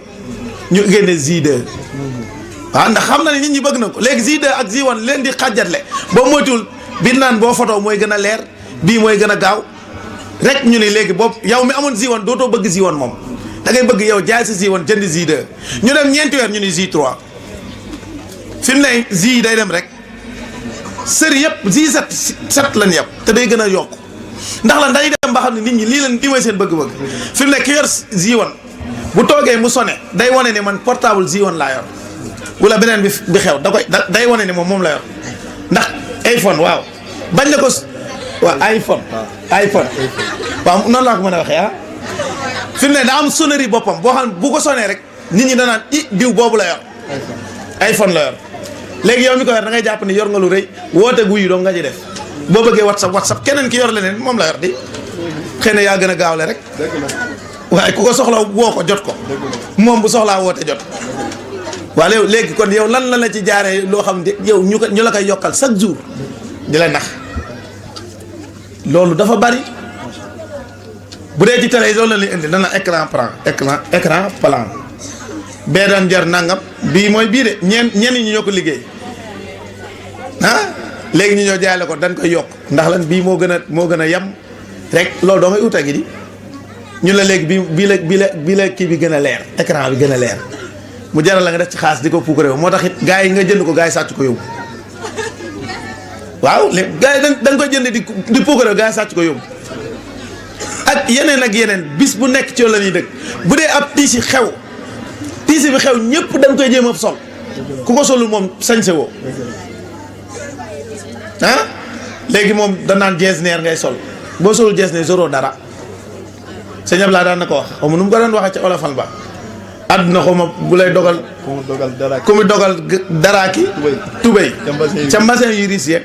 ñu génne J2 waaw ndax xam na ne nit ñi bëgg na ko léegi J2 ak J1 leen di xàjjatle boo moytuwul bi naan boo photo mooy gën a leer bii mooy gën a gaaw rek ñu ni léegi boobu yow mi amoon J1 dootoo bëgg J1 moom da ngay bëgg yow jaay sa J1 jënd J2 ñu dem ñeenti weer ñu ni J3 fi mu ne J day dem rek sëri yëpp J7 lañ yëpp te day gën a yokk ndax lan dañuy dem ba xam ne nit ñi lii mooy seen bëgg-bëgg fi mu ne ki yor J1 bu toogee mu sone day wane ne man portable J1 laa yor wala beneen bi xew day wane ne moom la yor ndax iPhone waaw bañ na ko waaw iPhone waaw noonu laa ko mën a waxee fi mu ne daa am sonnerie boppam boo xam bu ko sonee rek nit ñi danaan diw boobu la yor iPhone la yor léegi yow mi ko yor da ngay jàpp ni yor nga lu rëy woote guy doo nga ci def boo bëggee WhatsApp keneen ki yor leneen moom la yor di xëy na yaa gën a gaawle rek waaye ku ko soxla woo ko jot ko moom bu soxlaa woote jot waaye léegi kon yow lan la ci jaaree loo xam ne yow ñu la koy yokkal chaque jour di la nax loolu dafa bari bu dee ci télé yi loolu la ñuy indi dana écran plan bee daan jar nangam bii mooy bii de ñenn ñi ñoo ko liggéey léegi ñu ñoo jaay la ko dañ koy yokk ndax lan bii moo gën a yem rek loolu doo ngay uta gi di ñun la léegi bii la kii bi gën a leer écran bi gën a leer mu jaral la nga def ci xaas di ko puukare moo tax it gars yi nga jënd ko gars yi sàcc ko yóbbu waaw léegi gars yi da nga koy jënd di puukare gars yi sàcc ko yóbbu ak yeneen bis bu nekk ci la ñuy dëkk bu dee ab tiisi xew tiisi bi xew ñëpp dañ koy jéem a sol ku ko solul moom sañse woo léegi moom danaan jeesneer ngay sol boo solul jeesneer soroo dara sëñ Abdoulaye daan na ko wax xaw ma nu mu ko doon waxee ca olofal ba àdduna xaw ma bu lay dogal ku mu dogal daraaki tubéy ca mbasin yu riis yeeg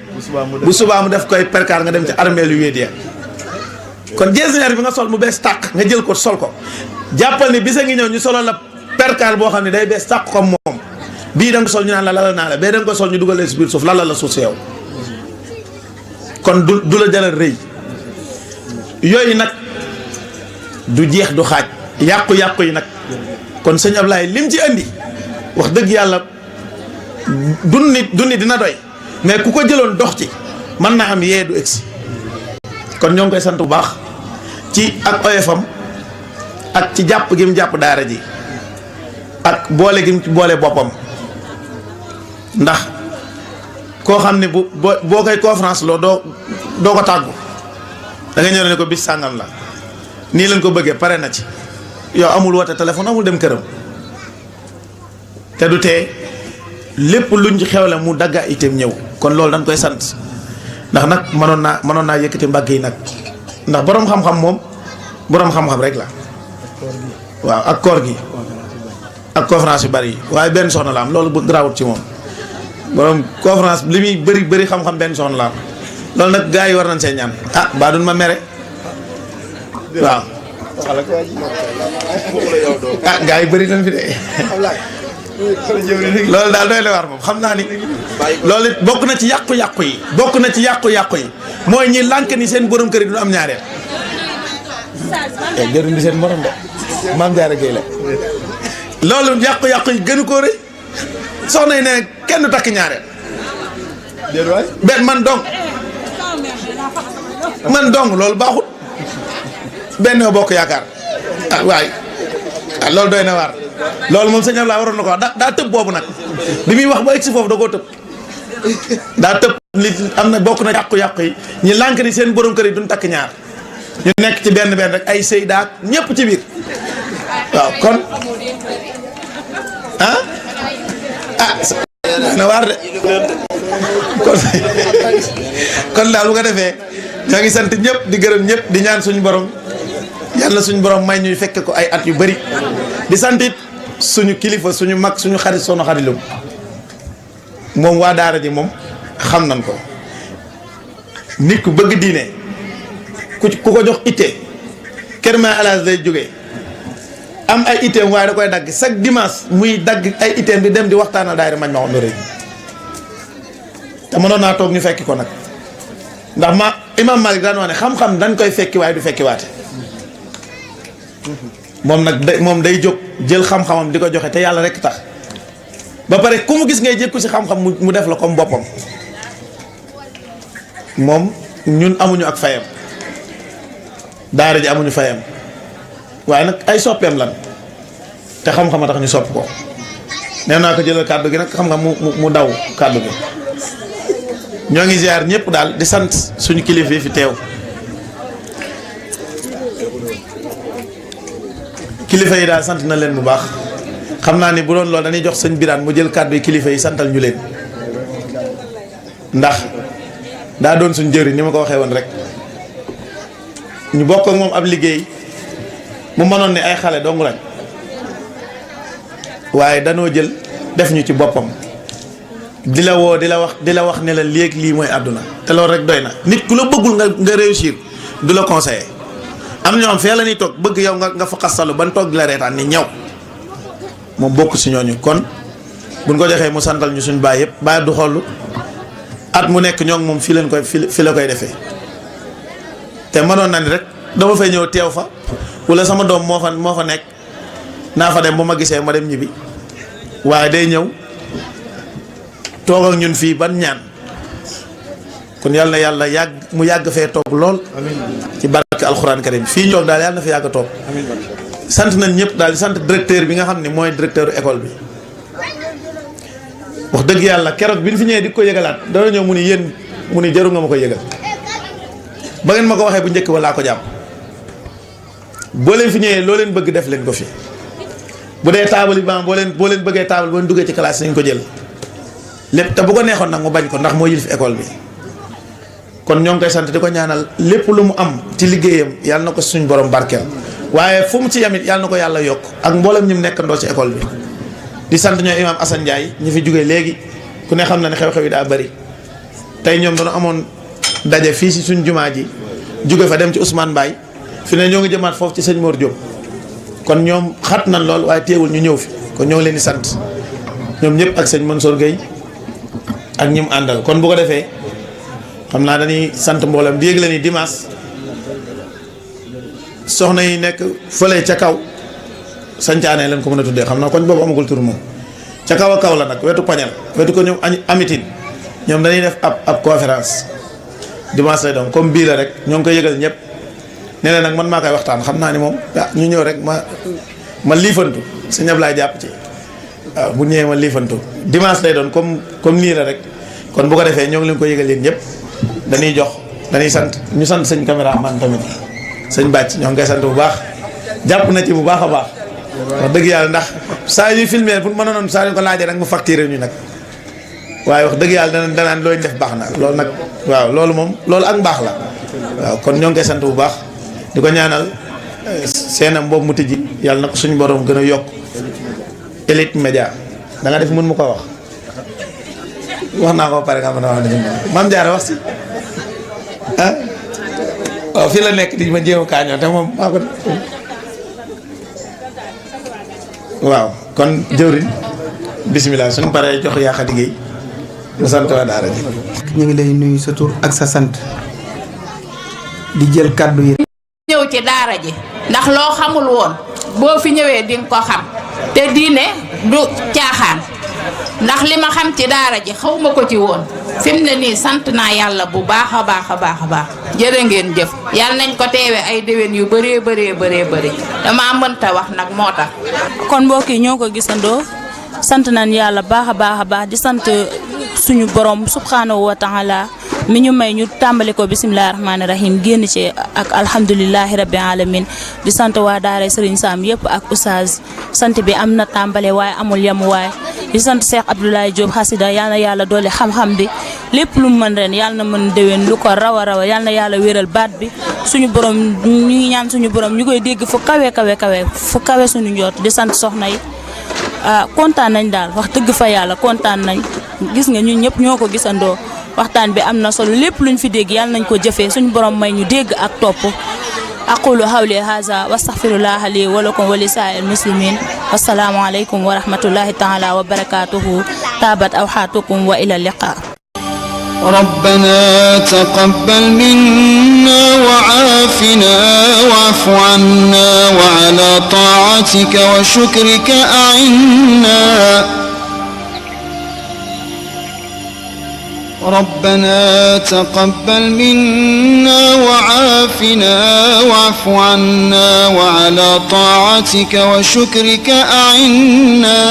bu subaa mu def koy perkaar nga dem ci armeel yu wéet yeeg kon jeesneer bi nga sol mu bees tàq nga jël ko sol ko jàppal ni bisa ngi ñëw ñu solal la perkaar boo xam ne day bees tàq comme moom bii da nga sol ñu naan la lala naa la bee da nga ko sol ñu dugalee si biir suuf lala la suuf si yow kon du la jaral rëy yooyu nag du jeex du xaaj yàqu-yàqu yi nag kon sëñ Ablaye lim ci andi wax dëgg yàlla du nit dina doy mais ku ko jëloon dox ci mën naa am yee du egsi kon ñoo ngi koy sant bu baax ci ak oyofam ak ci jàpp gi mu jàpp daara ji ak boole gi mu ci boole boppam ndax koo xam ne boo koy conférence loo doo ko tàggu da nga ñëw ne ko bis sàngam la nii lañ ko bëggee pare na ci yow amul woote téléphone amul dem këram te du tee lépp luñ ci xewle mu dagga itam ñëw kon loolu dañ koy sant ndax nag mënoon naa yëkkati mbagg yi nag ndax boroom xam-xam moom boroom xam-xam rek la waaw ak koor gi ak conférence yu bari yi waaye benn soxna la am loolu bu garaawut ci moom boroom conférence li muy bëri xam-xam benn soxna la am loolu nag gars yi war nañ see ñaan baa duñ ma mere waaw gars yi bëri nañ fi de loolu daal doy la war moom xam naa ni loolu it bokk na ci yàqu-yàqu yi mooy ñi lànk ni seen borom kër yi du am ñaareel jëruñ di seen morom de maam jaara géey la loolu yàqu-yàqu yi gënu koo rëy soxna yi ne kenn du takk ñaareel benn man dong loolu baaxut benn bokk yaakaar loolu doy na waar loolu moom sëñ Abdoulaye waroon na ko wax daa tëb boobu nag bi muy wax ba egsi foofu da koo tëb daa tëb nit am na bokk na yàqu-yàqu yi ñi lànk ni seen borom kër yi duñ takk ñaar ñu nekk ci benn rek ay sëy daak ñëpp ci biir waaw kon na waar de kon daal bu ko defee ñoo ngi sant ñëpp di gërëm ñëpp di ñaan suñu borom yàlla suñu borom may ñuy fekke ko ay at yu bari di santit suñu kilifa suñu mag suñu xarit sono xarilum moom waa daara ji moom xam nañ ko nit ku bëgg diine ku ko jox itte kër ma alaas lay jógee am ay itteem waaye da koy dagg chaque dimanche muy dagg ay itteem bi dem di waxtaanal daayira mañ ma xam rëy te mënoon naa toog ñu fekki ko nag ndax Imam Malik daan wax ne xam-xam dañ koy fekki waaye du fekki waate moom nag moom day jóg jël xam-xamam di ko joxe te yàlla rek tax ba pare ku mu gis ngay jékku ci xam-xam mu def la comme boppam moom ñun amuñu ak fayam daara ji amuñu fayam waaye nag ay soppeem lan te xam-xam a tax ñu sopp ko nee naa ko jëlal kàddu gi nag xam nga mu daw kàddu gi ñoo ngi ziar ñëpp daal di sant suñu kilifa yi fi teew kilifa yi daal sant na leen bu baax xam naa ni bu doon loolu dañuy jox sëñ Birane mu jël kàddu yi kilifa yi santal ñu leen ndax daa doon suñ jëriñ ni ma ko waxee woon rek ñu bokk ak moom ab liggéey mu mënoon ne ay xale dong lañ waaye danoo jël def ñu ci boppam di la woo di la wax ne la léegi lii mooy àdduna te loolu rek doy na. nit ku la bëggul nga réussir du la conseiller am na ñoo xam fee la ñuy toog bëgg yow nga fa xasalu ban toog di la reetaan ni ñëw moom bokk si ñooñu. kon buñ ko joxee mu santal ñu suñu baay yëpp baay du xollu at mu nekk ñoo ngi moom fii la koy defee te mënoon na ni rek dama fay ñëw teew fa wala sama doom moo fa nekk naa fa dem bu ma gisee ma dem ñibbi waaye day ñëw toog ak ñun fii ban ñaan kon yàlla na yàlla mu yàgg fee toog lool. ci barke alxuraan karim fii ñoog daal yàlla na fi yàgg toog. sant nañ ñëpp daal di sant directeur bi nga xam ne mooy directeur école bi wax dëgg yàlla keroog bi ñu fi ñëwee di ko yëgalaat dana ñëw mu ni jaru nga ma ko yëgal ba ngeen ma ko waxee bu njëkk ba laa ko jàpp boo leen fi ñëwee loo leen bëgg def leen ko fi bu dee taabal yi boo leen bëggee taabal boo leen duggee ci classe nañ ko jël lépp te bu ko neexoon nag mu bañ ko ndax moo yilif école bi. kon ñoo ngi koy sant di ko ñaanal lépp lu mu am ci liggéeyam yàlla na ko suñ borom barkeel waaye fu mu ci yamit yàlla na ko yàlla yokk ak mboolem ñi mu nekkandoo ci école bi. di sant ñoo imaam Assane Ndiaye ñi fi jógee léegi ku ne xam na ne xew-xew yi daa bari tey ñoom dañu amoon daje fii si suñ jumaa ji jóge fa dem ci Ousmane Mbaye fi ne ñoo ngi jëmaat foofu ci sëñ Mor Diop kon ñoom xat nañ lool waaye teewul ñu ñëw fi kon ñoo ngi leen di sant ñoom ñëpp ak sëñ Mansour Gueye ak ñi mu àndal. kon bu ko defee xam naa dañuy sant mboolem di yëg la ni dimanche soxna yi nekk fële ca kaw sancaane leen ko mën a tuddee xam naa koñ boobu amagul tur moom ca kaw a kaw la nag wetu pañal wetu ko ñoom amitin ñoom dañuy def ab conférence dimanche lay doon comme bii la rek ñoo ngi koy yëgal ñëpp nee na nag man maa koy waxtaan xam naa ni moom ñu ñëw rek ma liifantu sëñ Ablaye jàpp ci waaw bu ñëwee ma liifantu dimanche lay doon comme nii la rek kon bu ko defee ñoo ngi leen ko yëgal yéen ñëpp dañuy sant ñu sant sëñ caméraman tamit sëñ bàcc ñoo ngi koy sant bu baax jàpp na ci bu baax a baax wax dëgg yàlla ndax saa ñuy filmé pour mën a noonu saa ñu ko laajee nag mu facturé ñu nag waaye wax dëgg yàlla danaan looy def baax na loolu nag waaw loolu moom loolu ak mbaax la waaw kon ñoo ngi koy sant bu baax di ko ñaanal seenam boobu mu tijji yàlla na ko suñu borom gën a yokk Elite Média da nga def mën mu ko wax naa ko pare nga mën a wax dëgg Mame Diarra wax si ah waaw fii la nekk di ma jéem kaañoo te moom maa ko waaw kon jëwriñ bisimilah suñu paree jox yaa Xadi Géey mu sant waa daara ji. ñu ngi lay nuyu sa tur ak sa sant di jël kàddu yi. ñëw ci daara ji ndax loo xamul woon boo fi ñëwee di nga ko xam te diine du caaxaan ndax li ma xam ci daara ji xaw ma ko ci woon fi mu ne nii sant naa yàlla bu baax a baax a baax a baax jërë ngeen jëf yàlla nañ ko teewee ay déwén yu bëree bëri damaa mënta wax nag moo tax. kon mbokk yi ñoo ko gisandoo sant nañ yàlla baax a baax di sant suñu borom subhanahu wa taala mi ñu may ñu tàmbali ko bisimilah rahmaani rahim génn ci ak alhamdulilahi rabbi alamin di sant waa daara Serigne Sam yëpp ak oustaz sant bi am na tàmbale waaye amul yemuwaay di sant Cheikh Abdoulaye Diop xasida yal na yàlla doole xam-xam bi lépp lu mu mën ren yal na mën déwén lu ko raw a raw yal na yàlla wéral baat bi suñu borom ñu ngi ñaan suñu borom ñu koy dégg fu kawe suñu njoot di sant soxna yi kontaan nañ daal wax dëgg fa yàlla kontaan nañ gis nga ñun ñëpp ñoo ko gisandoo waxtaan bi am na solo lépp luñ fi dégg yàlla nañ ko jëfee suñu borom may ñu dégg ak topp aqulu hawli haza wastaghfirullaha li wa lakum wa li sa'il muslimin wasalaamu alaykum wa rahmatullahi taala wa barakatuhu tabat awhatukum wa ila liqa ربنا تقبل منا وعافنا واعف عنا وعلى طاعتك وشكرك أعنا ربنا تقبل منا وعافنا واعف عنا وعلى طاعتك وشكرك أعنا